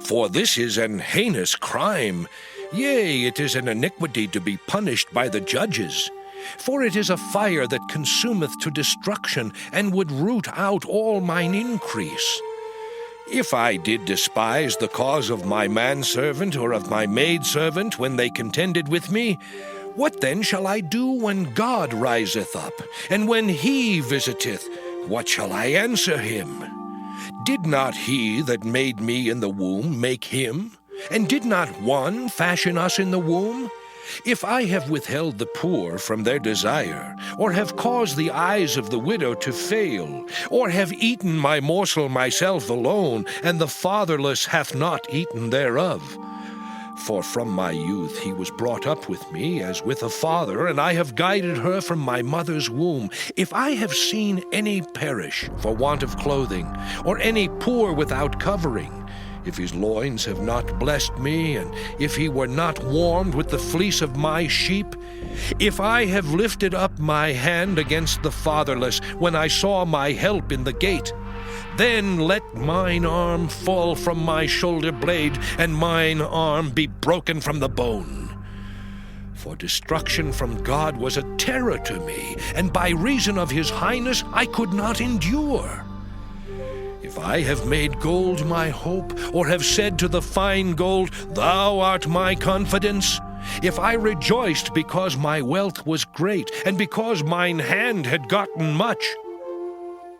For this is an heinous crime. Yea, it is an iniquity to be punished by the judges. For it is a fire that consumeth to destruction, and would root out all mine increase. If I did despise the cause of my manservant or of my maidservant when they contended with me, what then shall I do when God riseth up? And when he visiteth, what shall I answer him? Did not he that made me in the womb make him? And did not one fashion us in the womb? If I have withheld the poor from their desire, or have caused the eyes of the widow to fail, or have eaten my morsel myself alone, and the fatherless hath not eaten thereof. For from my youth he was brought up with me as with a father, and I have guided her from my mother's womb. If I have seen any perish for want of clothing, or any poor without covering, if his loins have not blessed me, and if he were not warmed with the fleece of my sheep, if I have lifted up my hand against the fatherless when I saw my help in the gate, then let mine arm fall from my shoulder blade, and mine arm be broken from the bone. For destruction from God was a terror to me, and by reason of his highness I could not endure. If I have made gold my hope, or have said to the fine gold, Thou art my confidence, if I rejoiced because my wealth was great, and because mine hand had gotten much,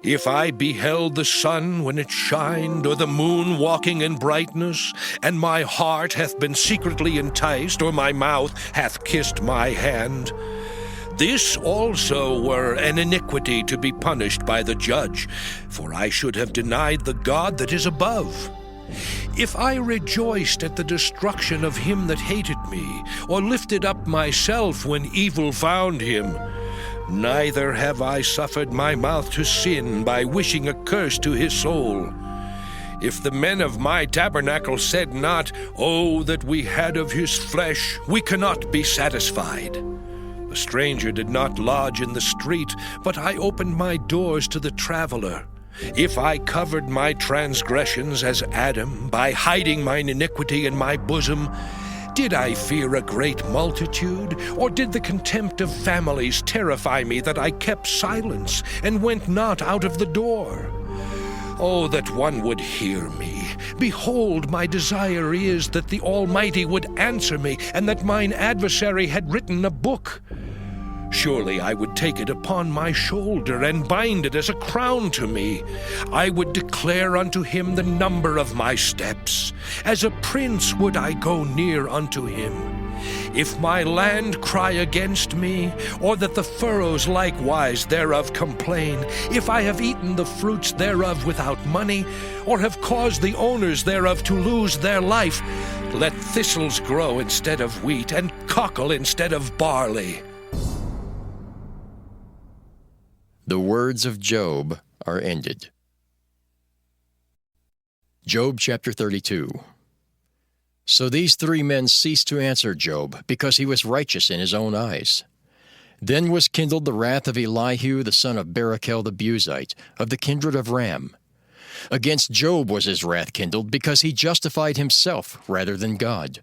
if I beheld the sun when it shined, or the moon walking in brightness, and my heart hath been secretly enticed, or my mouth hath kissed my hand, this also were an iniquity to be punished by the judge, for I should have denied the God that is above. If I rejoiced at the destruction of him that hated me, or lifted up myself when evil found him, neither have I suffered my mouth to sin by wishing a curse to his soul. If the men of my tabernacle said not, "Oh, that we had of his flesh, we cannot be satisfied." The stranger did not lodge in the street, but I opened my doors to the traveler. If I covered my transgressions as Adam, by hiding mine iniquity in my bosom, did I fear a great multitude, or did the contempt of families terrify me that I kept silence and went not out of the door? Oh, that one would hear me. Behold, my desire is that the Almighty would answer me, and that mine adversary had written a book. Surely I would take it upon my shoulder, and bind it as a crown to me. I would declare unto him the number of my steps. As a prince would I go near unto him. If my land cry against me, or that the furrows likewise thereof complain, if I have eaten the fruits thereof without money, or have caused the owners thereof to lose their life, let thistles grow instead of wheat, and cockle instead of barley. The words of Job are ended. Job chapter 32. So these three men ceased to answer Job, because he was righteous in his own eyes. Then was kindled the wrath of Elihu the son of Barachel the Buzite, of the kindred of Ram. Against Job was his wrath kindled, because he justified himself rather than God.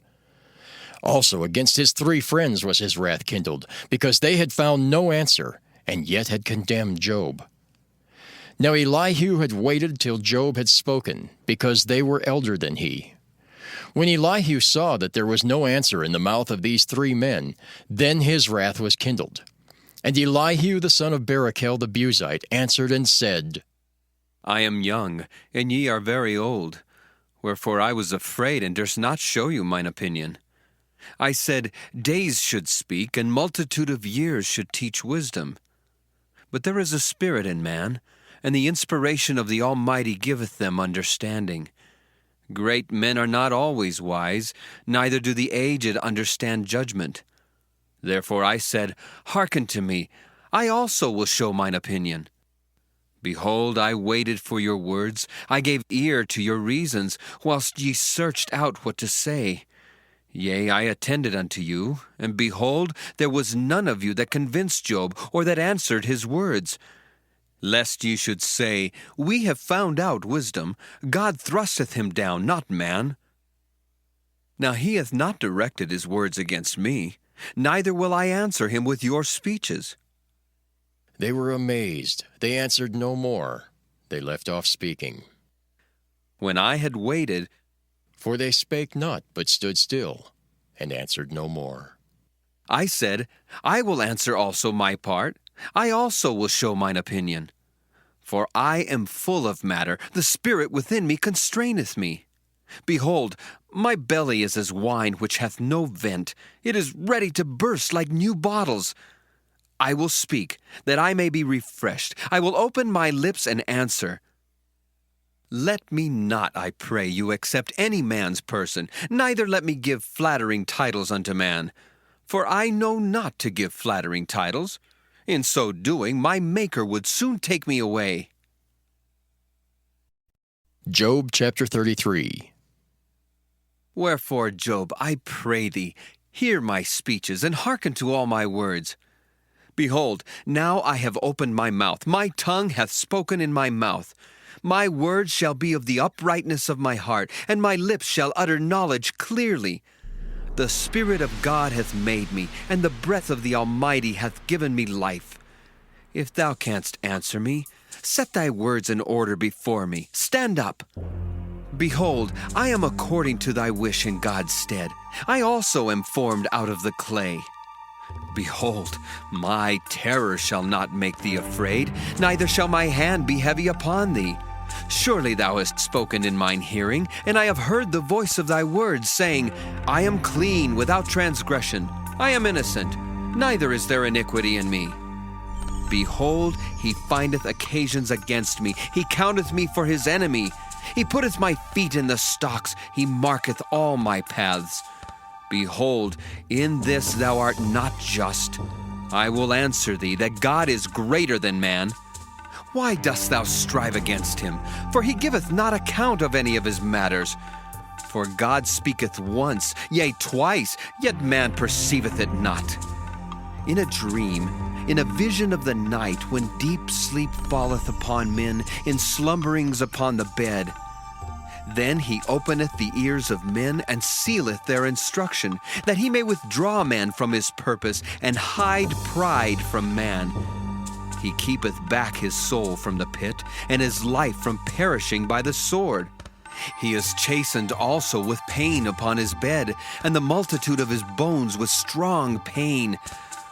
Also against his three friends was his wrath kindled, because they had found no answer, and yet had condemned Job. Now Elihu had waited till Job had spoken, because they were elder than he. When Elihu saw that there was no answer in the mouth of these three men, then his wrath was kindled. And Elihu the son of Barachel the Buzite answered and said, I am young, and ye are very old. Wherefore I was afraid, and durst not show you mine opinion. I said, Days should speak, and multitude of years should teach wisdom. But there is a spirit in man, and the inspiration of the Almighty giveth them understanding. Great men are not always wise, neither do the aged understand judgment. Therefore I said, Hearken to me, I also will show mine opinion. Behold, I waited for your words, I gave ear to your reasons, whilst ye searched out what to say. Yea, I attended unto you, and behold, there was none of you that convinced Job, or that answered his words. Lest ye should say, We have found out wisdom, God thrusteth him down, not man. Now he hath not directed his words against me, neither will I answer him with your speeches. They were amazed. They answered no more. They left off speaking. When I had waited, for they spake not, but stood still, and answered no more. I said, I will answer also my part. I also will show mine opinion. For I am full of matter, the spirit within me constraineth me. Behold, my belly is as wine which hath no vent. It is ready to burst like new bottles. I will speak, that I may be refreshed. I will open my lips and answer. Let me not, I pray you, accept any man's person, neither let me give flattering titles unto man. For I know not to give flattering titles. In so doing, my Maker would soon take me away. Job chapter 33. Wherefore, Job, I pray thee, hear my speeches, and hearken to all my words. Behold, now I have opened my mouth, my tongue hath spoken in my mouth. My words shall be of the uprightness of my heart, and my lips shall utter knowledge clearly. The Spirit of God hath made me, and the breath of the Almighty hath given me life. If thou canst answer me, set thy words in order before me. Stand up. Behold, I am according to thy wish in God's stead. I also am formed out of the clay. Behold, my terror shall not make thee afraid, neither shall my hand be heavy upon thee. Surely thou hast spoken in mine hearing, and I have heard the voice of thy words, saying, I am clean, without transgression. I am innocent, neither is there iniquity in me. Behold, he findeth occasions against me. He counteth me for his enemy. He putteth my feet in the stocks. He marketh all my paths. Behold, in this thou art not just. I will answer thee that God is greater than man. Why dost thou strive against him? For he giveth not account of any of his matters. For God speaketh once, yea, twice, yet man perceiveth it not. In a dream, in a vision of the night, when deep sleep falleth upon men, in slumberings upon the bed, then he openeth the ears of men, and sealeth their instruction, that he may withdraw man from his purpose, and hide pride from man. He keepeth back his soul from the pit, and his life from perishing by the sword. He is chastened also with pain upon his bed, and the multitude of his bones with strong pain,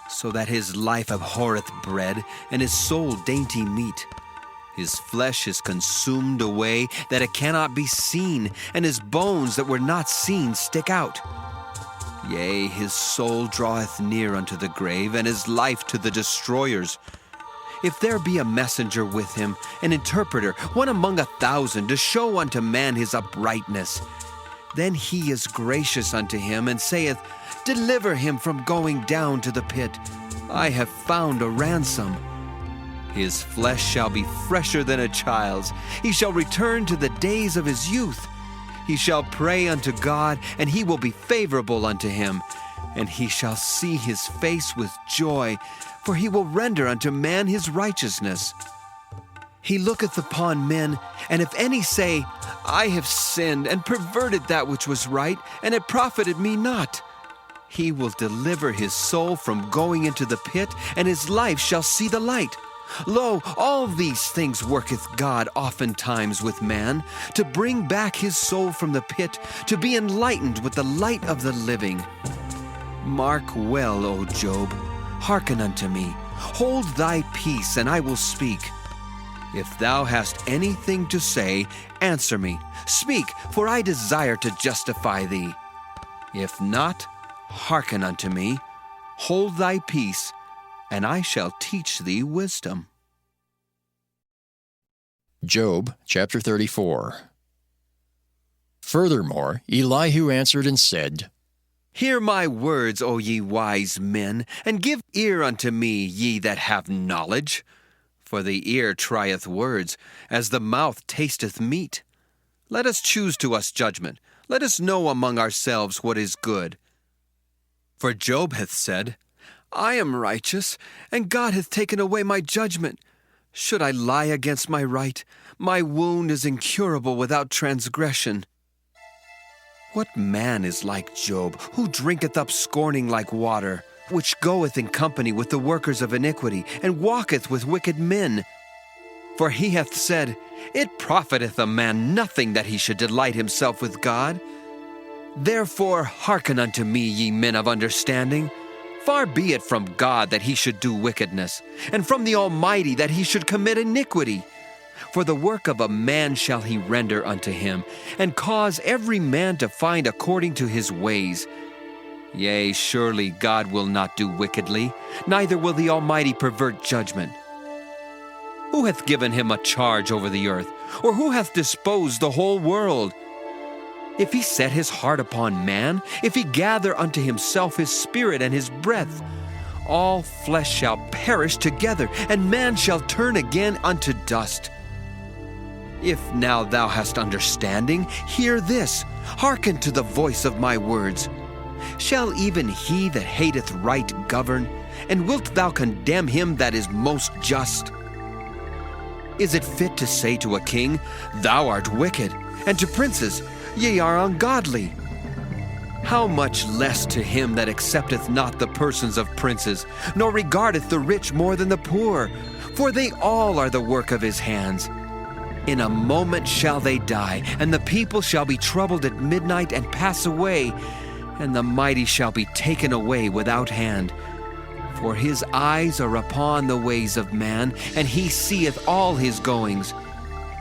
so that his life abhorreth bread, and his soul dainty meat. His flesh is consumed away, that it cannot be seen, and his bones that were not seen stick out. Yea, his soul draweth near unto the grave, and his life to the destroyers. If there be a messenger with him, an interpreter, one among 1,000, to show unto man his uprightness, then he is gracious unto him, and saith, Deliver him from going down to the pit. I have found a ransom. His flesh shall be fresher than a child's. He shall return to the days of his youth. He shall pray unto God, and he will be favorable unto him. And he shall see his face with joy, for he will render unto man his righteousness. He looketh upon men, and if any say, I have sinned, and perverted that which was right, and it profited me not, he will deliver his soul from going into the pit, and his life shall see the light. Lo, all these things worketh God oftentimes with man, to bring back his soul from the pit, to be enlightened with the light of the living. Mark well, O Job, hearken unto me. Hold thy peace, and I will speak. If thou hast anything to say, answer me. Speak, for I desire to justify thee. If not, hearken unto me. Hold thy peace, and I shall teach thee wisdom. Job chapter 34. Furthermore, Elihu answered and said, Hear my words, O ye wise men, and give ear unto me, ye that have knowledge. For the ear trieth words, as the mouth tasteth meat. Let us choose to us judgment. Let us know among ourselves what is good. For Job hath said, I am righteous, and God hath taken away my judgment. Should I lie against my right? My wound is incurable without transgression. What man is like Job, who drinketh up scorning like water, which goeth in company with the workers of iniquity, and walketh with wicked men? For he hath said, It profiteth a man nothing that he should delight himself with God. Therefore hearken unto me, ye men of understanding. Far be it from God that he should do wickedness, and from the Almighty that he should commit iniquity. For the work of a man shall he render unto him, and cause every man to find according to his ways. Yea, surely God will not do wickedly, neither will the Almighty pervert judgment. Who hath given him a charge over the earth, or who hath disposed the whole world? If he set his heart upon man, if he gather unto himself his spirit and his breath, all flesh shall perish together, and man shall turn again unto dust. If now thou hast understanding, hear this, hearken to the voice of my words. Shall even he that hateth right govern, and wilt thou condemn him that is most just? Is it fit to say to a king, Thou art wicked, and to princes, Ye are ungodly? How much less to him that accepteth not the persons of princes, nor regardeth the rich more than the poor, for they all are the work of his hands. In a moment shall they die, and the people shall be troubled at midnight and pass away, and the mighty shall be taken away without hand. For his eyes are upon the ways of man, and he seeth all his goings.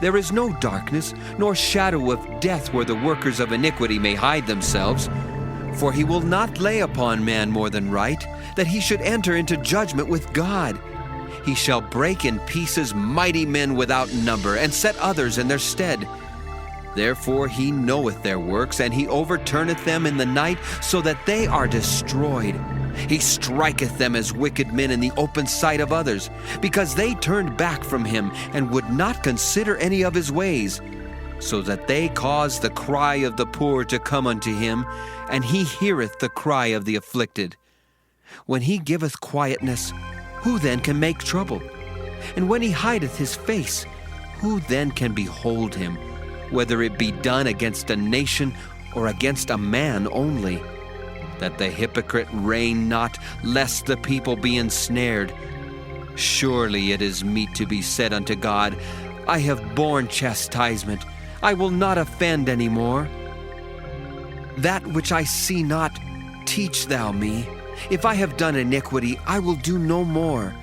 There is no darkness, nor shadow of death where the workers of iniquity may hide themselves. For he will not lay upon man more than right, that he should enter into judgment with God. He shall break in pieces mighty men without number, and set others in their stead. Therefore he knoweth their works, and he overturneth them in the night, so that they are destroyed. He striketh them as wicked men in the open sight of others, because they turned back from him and would not consider any of his ways, so that they cause the cry of the poor to come unto him, and he heareth the cry of the afflicted. When he giveth quietness, who then can make trouble? And when he hideth his face, who then can behold him, whether it be done against a nation or against a man only? That the hypocrite reign not, lest the people be ensnared. Surely it is meet to be said unto God, I have borne chastisement, I will not offend any more. That which I see not, teach thou me. If I have done iniquity, I will do no more.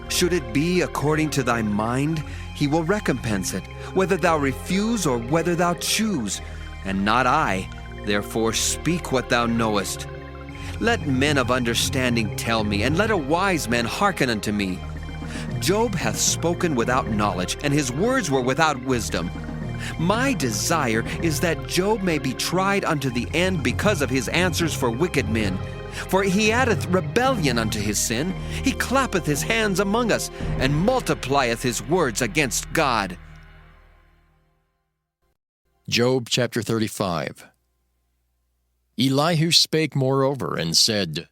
Should it be according to thy mind, he will recompense it, whether thou refuse or whether thou choose, and not I. Therefore speak what thou knowest. Let men of understanding tell me, and let a wise man hearken unto me. Job hath spoken without knowledge, and his words were without wisdom. My desire is that Job may be tried unto the end because of his answers for wicked men. For he addeth rebellion unto his sin. He clappeth his hands among us, and multiplieth his words against God. Job chapter 35. Elihu spake moreover and said,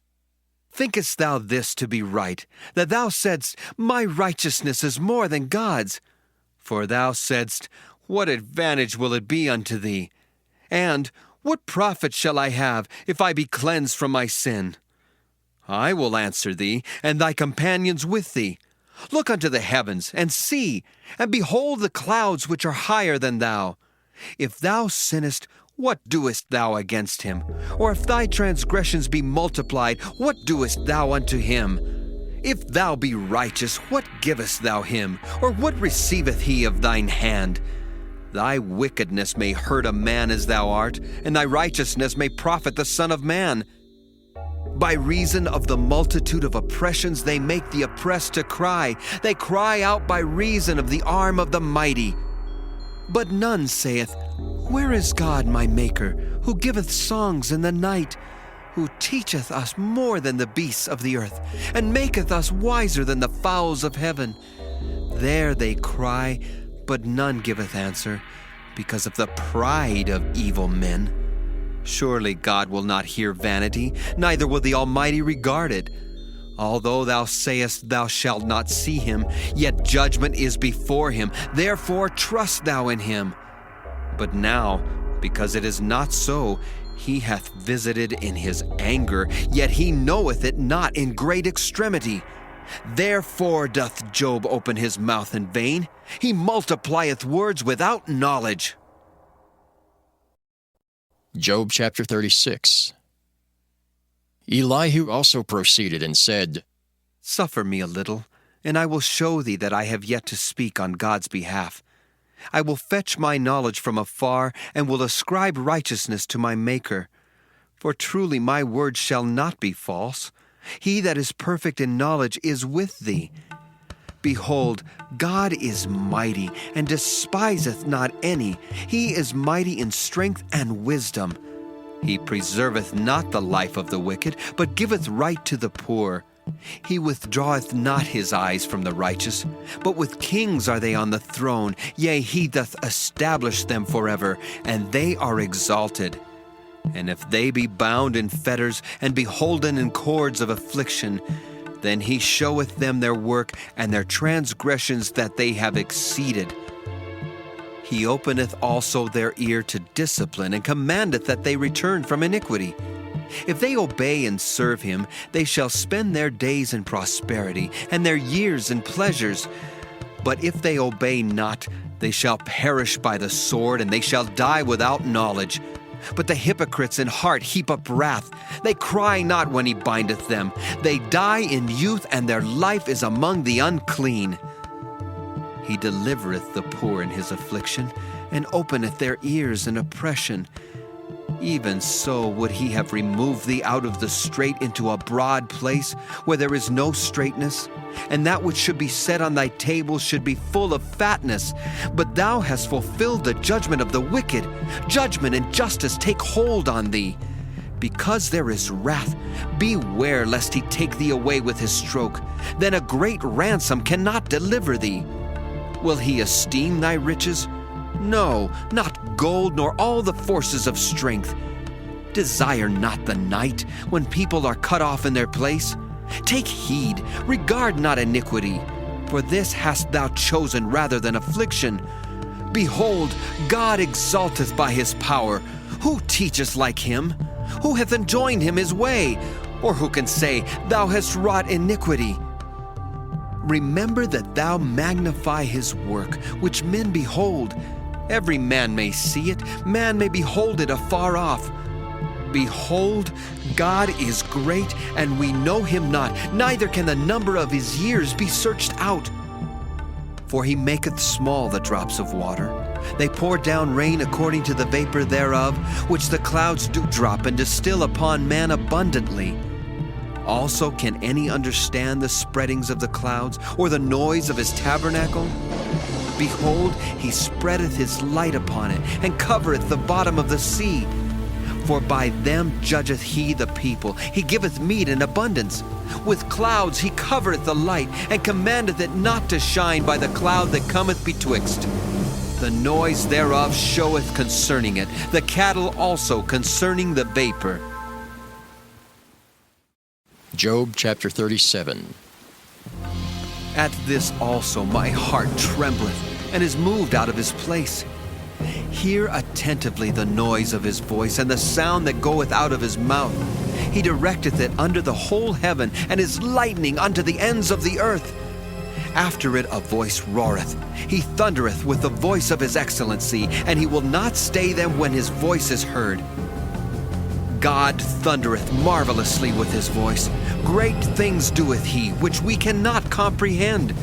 Thinkest thou this to be right, that thou saidst, My righteousness is more than God's? For thou saidst, What advantage will it be unto thee? And, What profit shall I have, if I be cleansed from my sin? I will answer thee, and thy companions with thee. Look unto the heavens, and see, and behold the clouds which are higher than thou. If thou sinnest, what doest thou against him? Or if thy transgressions be multiplied, what doest thou unto him? If thou be righteous, what givest thou him? Or what receiveth he of thine hand? Thy wickedness may hurt a man as thou art, and thy righteousness may profit the Son of Man. By reason of the multitude of oppressions they make the oppressed to cry. They cry out by reason of the arm of the mighty. But none saith, Where is God my Maker, who giveth songs in the night, who teacheth us more than the beasts of the earth, and maketh us wiser than the fowls of heaven? There they cry, but none giveth answer, because of the pride of evil men. Surely God will not hear vanity, neither will the Almighty regard it. Although thou sayest thou shalt not see him, yet judgment is before him. Therefore trust thou in him. But now, because it is not so, he hath visited in his anger, yet he knoweth it not in great extremity. Therefore doth Job open his mouth in vain. He multiplieth words without knowledge. Job chapter 36. Elihu also proceeded and said, Suffer me a little, and I will show thee that I have yet to speak on God's behalf. I will fetch my knowledge from afar, and will ascribe righteousness to my Maker. For truly my words shall not be false. He that is perfect in knowledge is with thee. Behold, God is mighty, and despiseth not any. He is mighty in strength and wisdom. He preserveth not the life of the wicked, but giveth right to the poor. He withdraweth not his eyes from the righteous, but with kings are they on the throne. Yea, he doth establish them forever, and they are exalted. And if they be bound in fetters, and beholden in cords of affliction, then he showeth them their work, and their transgressions that they have exceeded. He openeth also their ear to discipline, and commandeth that they return from iniquity. If they obey and serve him, they shall spend their days in prosperity, and their years in pleasures. But if they obey not, they shall perish by the sword, and they shall die without knowledge. But the hypocrites in heart heap up wrath. They cry not when he bindeth them. They die in youth, and their life is among the unclean. He delivereth the poor in his affliction, and openeth their ears in oppression. Even so would he have removed thee out of the strait into a broad place, where there is no straightness, and that which should be set on thy table should be full of fatness. But thou hast fulfilled the judgment of the wicked. Judgment and justice take hold on thee. Because there is wrath, beware lest he take thee away with his stroke. Then a great ransom cannot deliver thee. Will he esteem thy riches? No, not gold nor all the forces of strength. Desire not the night, when people are cut off in their place. Take heed, regard not iniquity, for this hast thou chosen rather than affliction. Behold, God exalteth by his power. Who teacheth like him? Who hath enjoined him his way? Or who can say, Thou hast wrought iniquity? Remember that thou magnify his work, which men behold. Every man may see it, man may behold it afar off. Behold, God is great, and we know him not, neither can the number of his years be searched out. For he maketh small the drops of water. They pour down rain according to the vapor thereof, which the clouds do drop and distill upon man abundantly. Also can any understand the spreadings of the clouds, or the noise of his tabernacle? Behold, he spreadeth his light upon it, and covereth the bottom of the sea. For by them judgeth he the people. He giveth meat in abundance. With clouds he covereth the light, and commandeth it not to shine by the cloud that cometh betwixt. The noise thereof showeth concerning it, the cattle also concerning the vapor. Job chapter 37. At this also my heart trembleth, and is moved out of his place. Hear attentively the noise of his voice, and the sound that goeth out of his mouth. He directeth it under the whole heaven, and his lightning unto the ends of the earth. After it a voice roareth. He thundereth with the voice of his excellency, and he will not stay them when his voice is heard. God thundereth marvelously with his voice. Great things doeth he, which we cannot comprehend.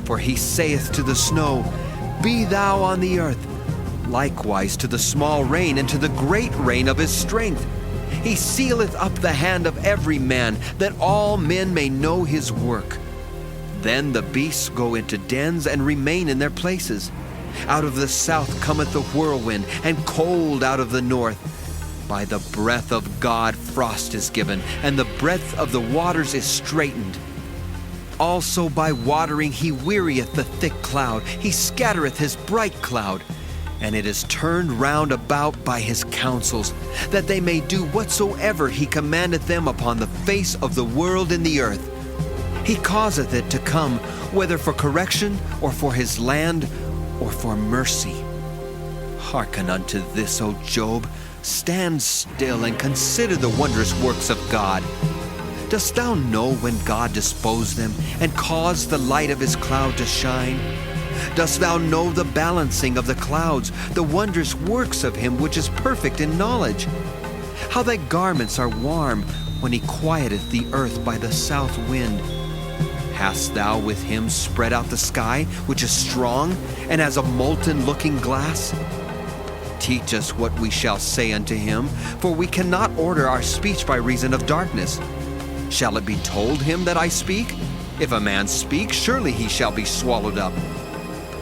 For he saith to the snow, Be thou on the earth. Likewise to the small rain, and to the great rain of his strength. He sealeth up the hand of every man, that all men may know his work. Then the beasts go into dens and remain in their places. Out of the south cometh the whirlwind, and cold out of the north. By the breath of God frost is given, and the breadth of the waters is straitened. Also by watering he wearieth the thick cloud, he scattereth his bright cloud. And it is turned round about by his counsels, that they may do whatsoever he commandeth them upon the face of the world in the earth. He causeth it to come, whether for correction, or for his land, or for mercy. Hearken unto this, O Job. Stand still and consider the wondrous works of God. Dost thou know when God disposed them, and caused the light of his cloud to shine? Dost thou know the balancing of the clouds, the wondrous works of him which is perfect in knowledge? How thy garments are warm, when he quieteth the earth by the south wind. Hast thou with him spread out the sky, which is strong, and as a molten looking glass? Teach us what we shall say unto him, for we cannot order our speech by reason of darkness. Shall it be told him that I speak? If a man speak, surely he shall be swallowed up.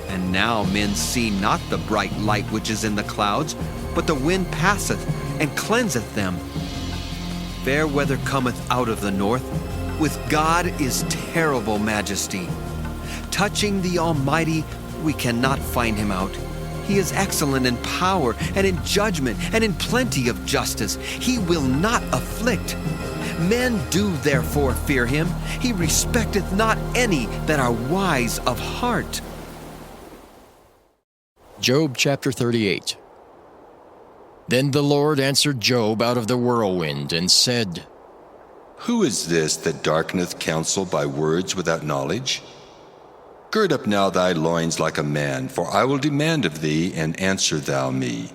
And now men see not the bright light which is in the clouds, but the wind passeth, and cleanseth them. Fair weather cometh out of the north. With God is terrible majesty. Touching the Almighty, we cannot find him out. He is excellent in power, and in judgment, and in plenty of justice. He will not afflict. Men do therefore fear him. He respecteth not any that are wise of heart. Job chapter 38. Then the Lord answered Job out of the whirlwind, and said, Who is this that darkeneth counsel by words without knowledge? Gird up now thy loins like a man, for I will demand of thee, and answer thou me.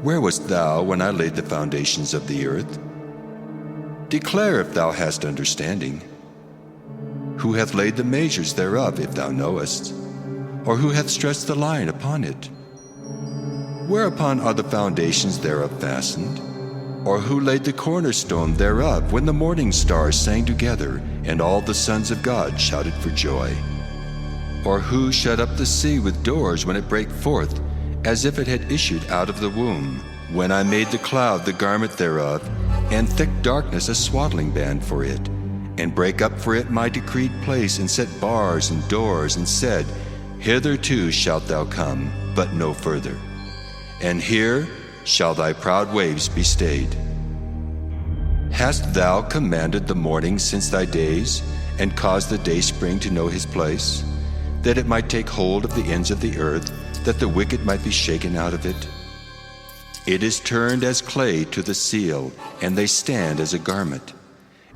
Where wast thou when I laid the foundations of the earth? Declare if thou hast understanding. Who hath laid the measures thereof, if thou knowest? Or who hath stretched the line upon it? Whereupon are the foundations thereof fastened? Or who laid the cornerstone thereof, when the morning stars sang together, and all the sons of God shouted for joy? Or who shut up the sea with doors when it brake forth, as if it had issued out of the womb, when I made the cloud the garment thereof, and thick darkness a swaddling band for it, and break up for it my decreed place, and set bars and doors, and said, Hitherto shalt thou come, but no further. And here shall thy proud waves be stayed. Hast thou commanded the morning since thy days, and caused the dayspring to know his place, that it might take hold of the ends of the earth, that the wicked might be shaken out of it? It is turned as clay to the seal, and they stand as a garment.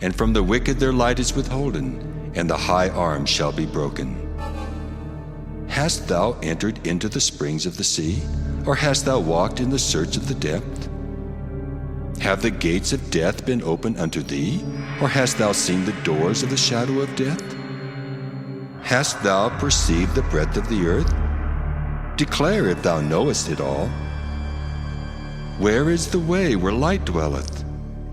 And from the wicked their light is withholden, and the high arm shall be broken. Hast thou entered into the springs of the sea, or hast thou walked in the search of the depth? Have the gates of death been opened unto thee, or hast thou seen the doors of the shadow of death? Hast thou perceived the breadth of the earth? Declare if thou knowest it all. Where is the way where light dwelleth?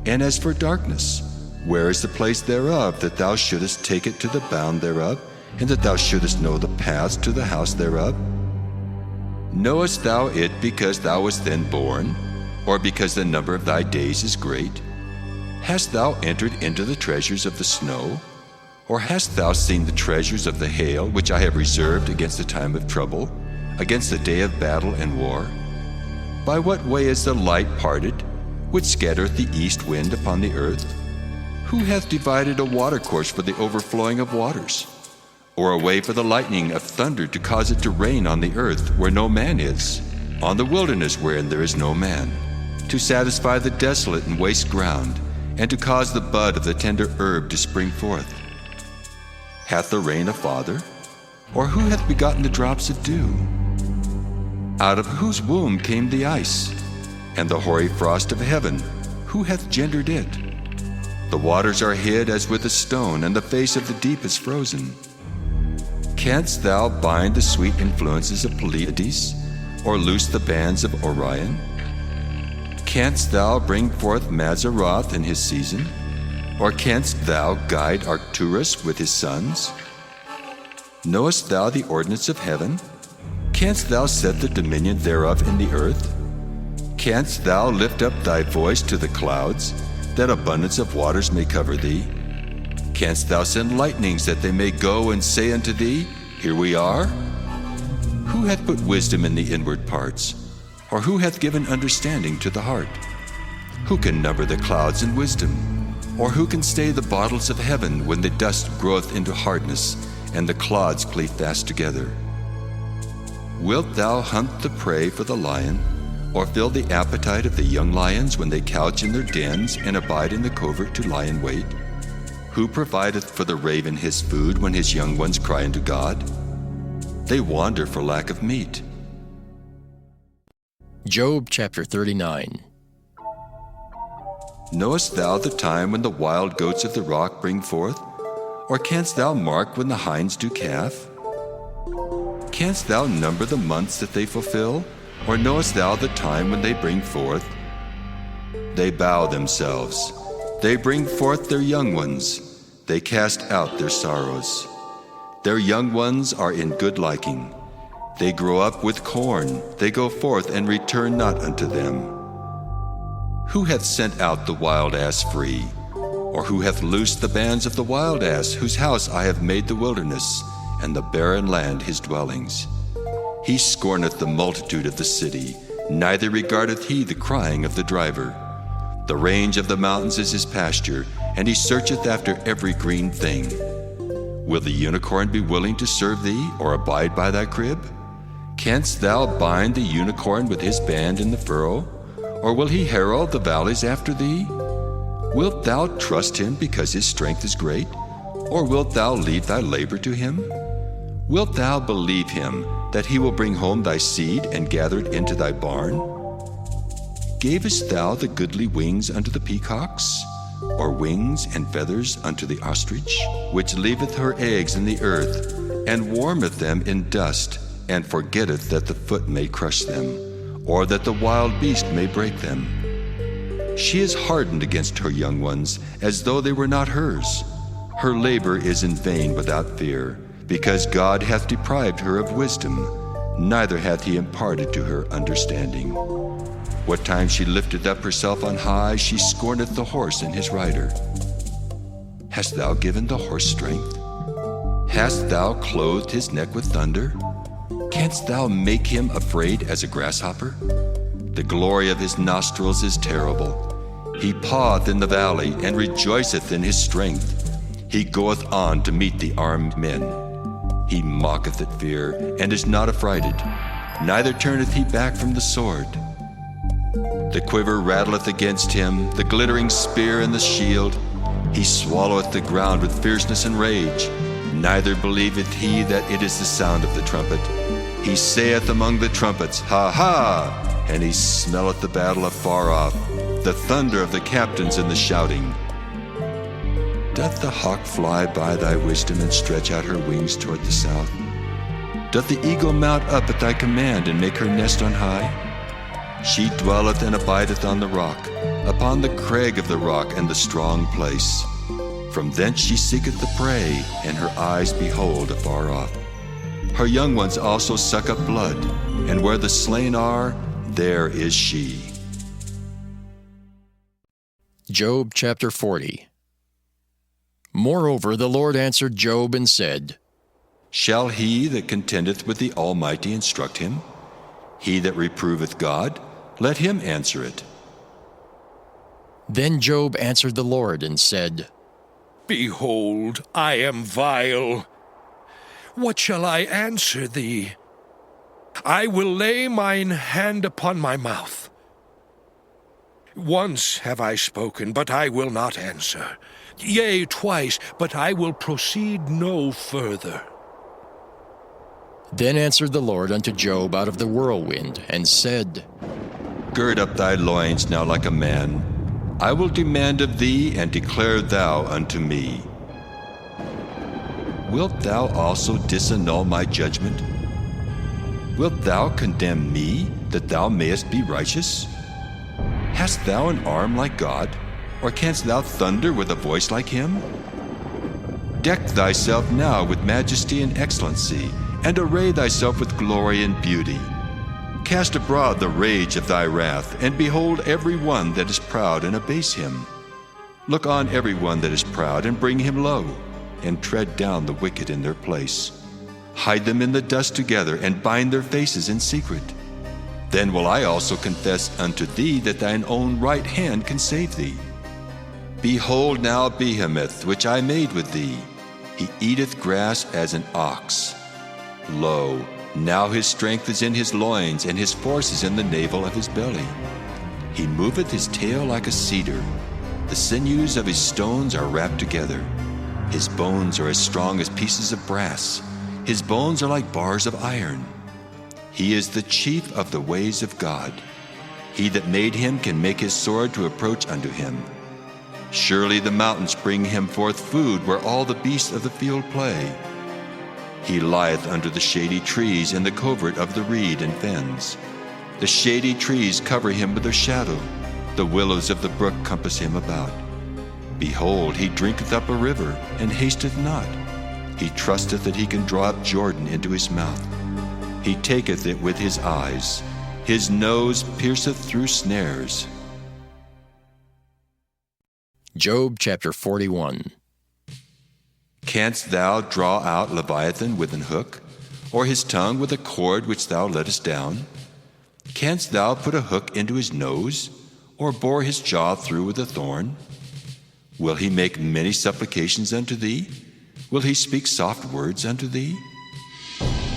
And as for darkness, where is the place thereof, that thou shouldest take it to the bound thereof, and that thou shouldest know the paths to the house thereof? Knowest thou it because thou wast then born, or because the number of thy days is great? Hast thou entered into the treasures of the snow? Or hast thou seen the treasures of the hail, which I have reserved against the time of trouble, against the day of battle and war? By what way is the light parted, which scattereth the east wind upon the earth? Who hath divided a watercourse for the overflowing of waters? Or a way for the lightning of thunder to cause it to rain on the earth where no man is, on the wilderness wherein there is no man, to satisfy the desolate and waste ground, and to cause the bud of the tender herb to spring forth? Hath the rain a father? Or who hath begotten the drops of dew? Out of whose womb came the ice, and the hoary frost of heaven? Who hath gendered it? The waters are hid as with a stone, and the face of the deep is frozen. Canst thou bind the sweet influences of Pleiades, or loose the bands of Orion? Canst thou bring forth Mazzaroth in his season? Or canst thou guide Arcturus with his sons? Knowest thou the ordinance of heaven? Canst thou set the dominion thereof in the earth? Canst thou lift up thy voice to the clouds, that abundance of waters may cover thee? Canst thou send lightnings, that they may go and say unto thee, Here we are? Who hath put wisdom in the inward parts? Or who hath given understanding to the heart? Who can number the clouds in wisdom? Or who can stay the bottles of heaven when the dust groweth into hardness, and the clods cleave fast together? Wilt thou hunt the prey for the lion, or fill the appetite of the young lions when they couch in their dens and abide in the covert to lie in wait? Who provideth for the raven his food when his young ones cry unto God? They wander for lack of meat. Job chapter 39. Knowest thou the time when the wild goats of the rock bring forth? Or canst thou mark when the hinds do calf? Canst thou number the months that they fulfill? Or knowest thou the time when they bring forth? They bow themselves. They bring forth their young ones. They cast out their sorrows. Their young ones are in good liking. They grow up with corn. They go forth and return not unto them. Who hath sent out the wild ass free? Or who hath loosed the bands of the wild ass, whose house I have made the wilderness, and the barren land his dwellings? He scorneth the multitude of the city, neither regardeth he the crying of the driver. The range of the mountains is his pasture, and he searcheth after every green thing. Will the unicorn be willing to serve thee, or abide by thy crib? Canst thou bind the unicorn with his band in the furrow? Or will he herald the valleys after thee? Wilt thou trust him because his strength is great? Or wilt thou leave thy labor to him? Wilt thou believe him, that he will bring home thy seed and gather it into thy barn? Gavest thou the goodly wings unto the peacocks? Or wings and feathers unto the ostrich, which leaveth her eggs in the earth, and warmeth them in dust, and forgetteth that the foot may crush them, or that the wild beast may break them? She is hardened against her young ones, as though they were not hers. Her labor is in vain without fear, because God hath deprived her of wisdom, neither hath he imparted to her understanding. What time she lifteth up herself on high, she scorneth the horse and his rider. Hast thou given the horse strength? Hast thou clothed his neck with thunder? Canst thou make him afraid as a grasshopper? The glory of his nostrils is terrible. He paweth in the valley, and rejoiceth in his strength. He goeth on to meet the armed men. He mocketh at fear, and is not affrighted, neither turneth he back from the sword. The quiver rattleth against him, the glittering spear and the shield. He swalloweth the ground with fierceness and rage, neither believeth he that it is the sound of the trumpet. He saith among the trumpets, Ha ha! And he smelleth the battle afar off, the thunder of the captains and the shouting. Doth the hawk fly by thy wisdom and stretch out her wings toward the south? Doth the eagle mount up at thy command and make her nest on high? She dwelleth and abideth on the rock, upon the crag of the rock and the strong place. From thence she seeketh the prey, and her eyes behold afar off. Her young ones also suck up blood, and where the slain are, there is she. Job chapter 40. Moreover, the Lord answered Job and said, Shall he that contendeth with the Almighty instruct him? He that reproveth God, let him answer it. Then Job answered the Lord and said, Behold, I am vile. What shall I answer thee? I will lay mine hand upon my mouth. Once have I spoken, but I will not answer. Yea, twice, but I will proceed no further. Then answered the Lord unto Job out of the whirlwind, and said, Gird up thy loins now like a man. I will demand of thee, and declare thou unto me. Wilt thou also disannul my judgment? Wilt thou condemn me, that thou mayest be righteous? Hast thou an arm like God, or canst thou thunder with a voice like him? Deck thyself now with majesty and excellency, and array thyself with glory and beauty. Cast abroad the rage of thy wrath, and behold every one that is proud, and abase him. Look on every one that is proud, and bring him low, and tread down the wicked in their place. Hide them in the dust together, and bind their faces in secret. Then will I also confess unto thee that thine own right hand can save thee. Behold now Behemoth, which I made with thee. He eateth grass as an ox. Lo, now his strength is in his loins, and his force is in the navel of his belly. He moveth his tail like a cedar. The sinews of his stones are wrapped together. His bones are as strong as pieces of brass. His bones are like bars of iron. He is the chief of the ways of God. He that made him can make his sword to approach unto him. Surely the mountains bring him forth food, where all the beasts of the field play. He lieth under the shady trees in the covert of the reed and fens. The shady trees cover him with their shadow. The willows of the brook compass him about. Behold, he drinketh up a river, and hasteth not. He trusteth that he can draw up Jordan into his mouth. He taketh it with his eyes. His nose pierceth through snares. Job chapter 41. Canst thou draw out Leviathan with an hook, or his tongue with a cord which thou lettest down? Canst thou put a hook into his nose, or bore his jaw through with a thorn? Will he make many supplications unto thee? Will he speak soft words unto thee?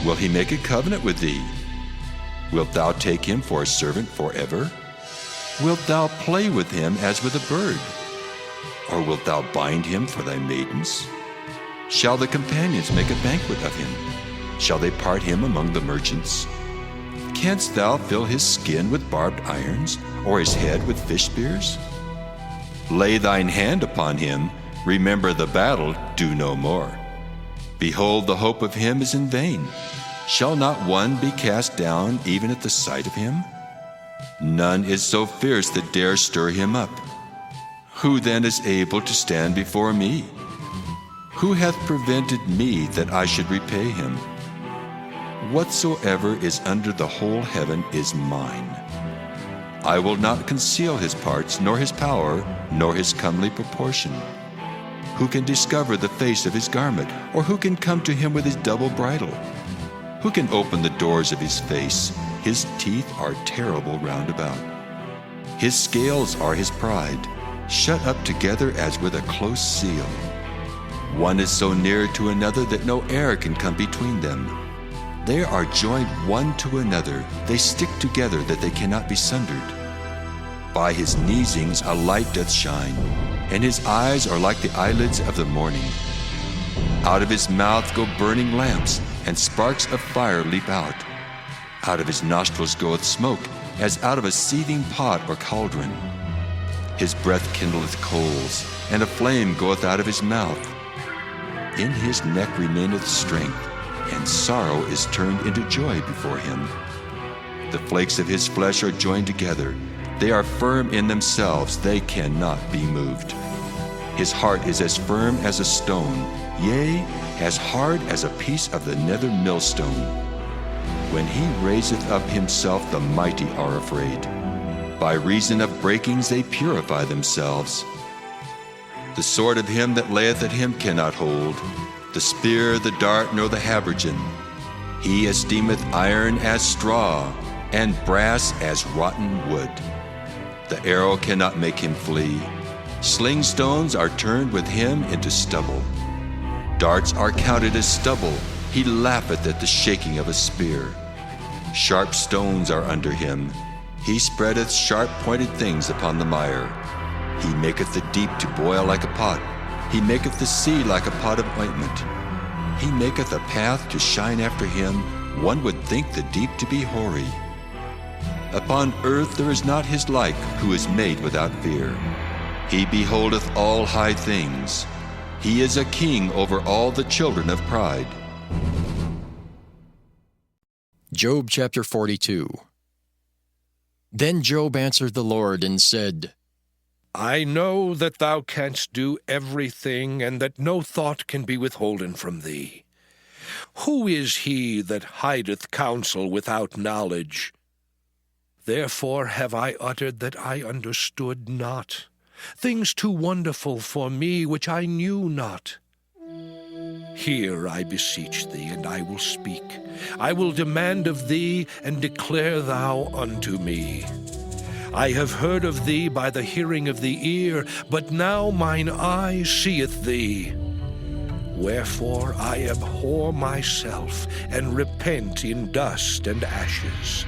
Will he make a covenant with thee? Wilt thou take him for a servant forever? Wilt thou play with him as with a bird? Or wilt thou bind him for thy maidens? Shall the companions make a banquet of him? Shall they part him among the merchants? Canst thou fill his skin with barbed irons, or his head with fish spears? Lay thine hand upon him, remember the battle, do no more. Behold, the hope of him is in vain. Shall not one be cast down even at the sight of him? None is so fierce that dares stir him up. Who then is able to stand before me? Who hath prevented me that I should repay him? Whatsoever is under the whole heaven is mine. I will not conceal his parts, nor his power, nor his comely proportion. Who can discover the face of his garment, or who can come to him with his double bridle? Who can open the doors of his face? His teeth are terrible round about. His scales are his pride, shut up together as with a close seal. One is so near to another that no air can come between them. They are joined one to another. They stick together that they cannot be sundered. By his neesings a light doth shine, and his eyes are like the eyelids of the morning. Out of his mouth go burning lamps, and sparks of fire leap out. Out of his nostrils goeth smoke, as out of a seething pot or cauldron. His breath kindleth coals, and a flame goeth out of his mouth. In his neck remaineth strength, and sorrow is turned into joy before him. The flakes of his flesh are joined together. They are firm in themselves, they cannot be moved. His heart is as firm as a stone, yea, as hard as a piece of the nether millstone. When he raiseth up himself, the mighty are afraid. By reason of breakings they purify themselves. The sword of him that layeth at him cannot hold, the spear, the dart, nor the habergeon. He esteemeth iron as straw, and brass as rotten wood. The arrow cannot make him flee. Sling stones are turned with him into stubble. Darts are counted as stubble. He laugheth at the shaking of a spear. Sharp stones are under him. He spreadeth sharp-pointed things upon the mire. He maketh the deep to boil like a pot. He maketh the sea like a pot of ointment. He maketh a path to shine after him. One would think the deep to be hoary. Upon earth there is not his like, who is made without fear. He beholdeth all high things. He is a king over all the children of pride. Job chapter 42. Then Job answered the Lord and said, I know that thou canst do everything, and that no thought can be withholden from thee. Who is he that hideth counsel without knowledge? Therefore have I uttered that I understood not, things too wonderful for me which I knew not. Hear, I beseech thee, and I will speak. I will demand of thee, and declare thou unto me. I have heard of thee by the hearing of the ear, but now mine eye seeth thee. Wherefore I abhor myself, and repent in dust and ashes.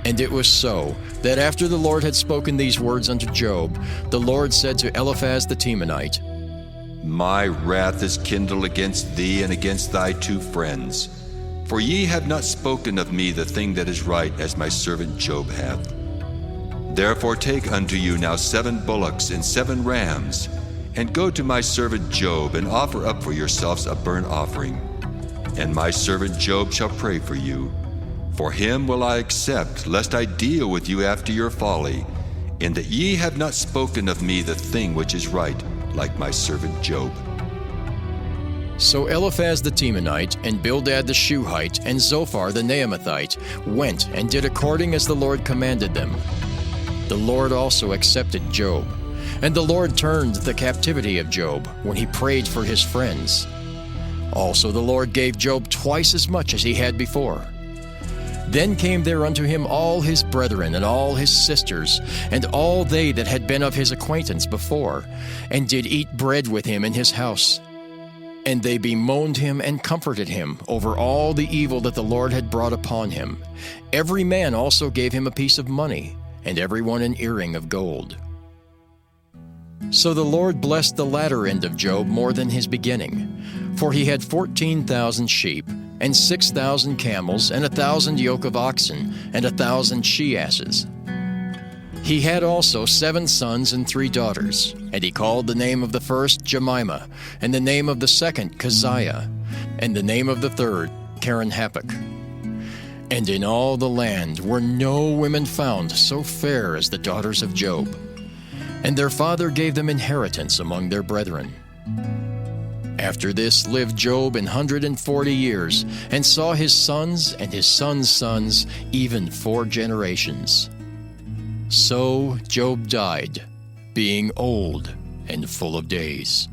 And it was so, that after the Lord had spoken these words unto Job, the Lord said to Eliphaz the Temanite, My wrath is kindled against thee and against thy two friends. For ye have not spoken of me the thing that is right, as my servant Job hath. Therefore take unto you now 7 bullocks and 7 rams, and go to my servant Job, and offer up for yourselves a burnt offering. And my servant Job shall pray for you. For him will I accept, lest I deal with you after your folly, in that ye have not spoken of me the thing which is right, like my servant Job. So Eliphaz the Temanite, and Bildad the Shuhite, and Zophar the Naamathite went and did according as the Lord commanded them. The Lord also accepted Job, and the Lord turned the captivity of Job when he prayed for his friends. Also the Lord gave Job twice as much as he had before. Then came there unto him all his brethren and all his sisters, and all they that had been of his acquaintance before, and did eat bread with him in his house. And they bemoaned him and comforted him over all the evil that the Lord had brought upon him. Every man also gave him a piece of money, and every one an earring of gold. So the Lord blessed the latter end of Job more than his beginning, for he had 14,000 sheep, and 6,000 camels, and 1,000 yoke of oxen, and 1,000 she-asses. He had also 7 sons and 3 daughters, and he called the name of the first Jemimah, and the name of the second Keziah, and the name of the third Keren-Happuch. And in all the land were no women found so fair as the daughters of Job. And their father gave them inheritance among their brethren. After this lived Job 140 years, and saw his sons and his sons' sons, even 4 generations. So Job died, being old and full of days.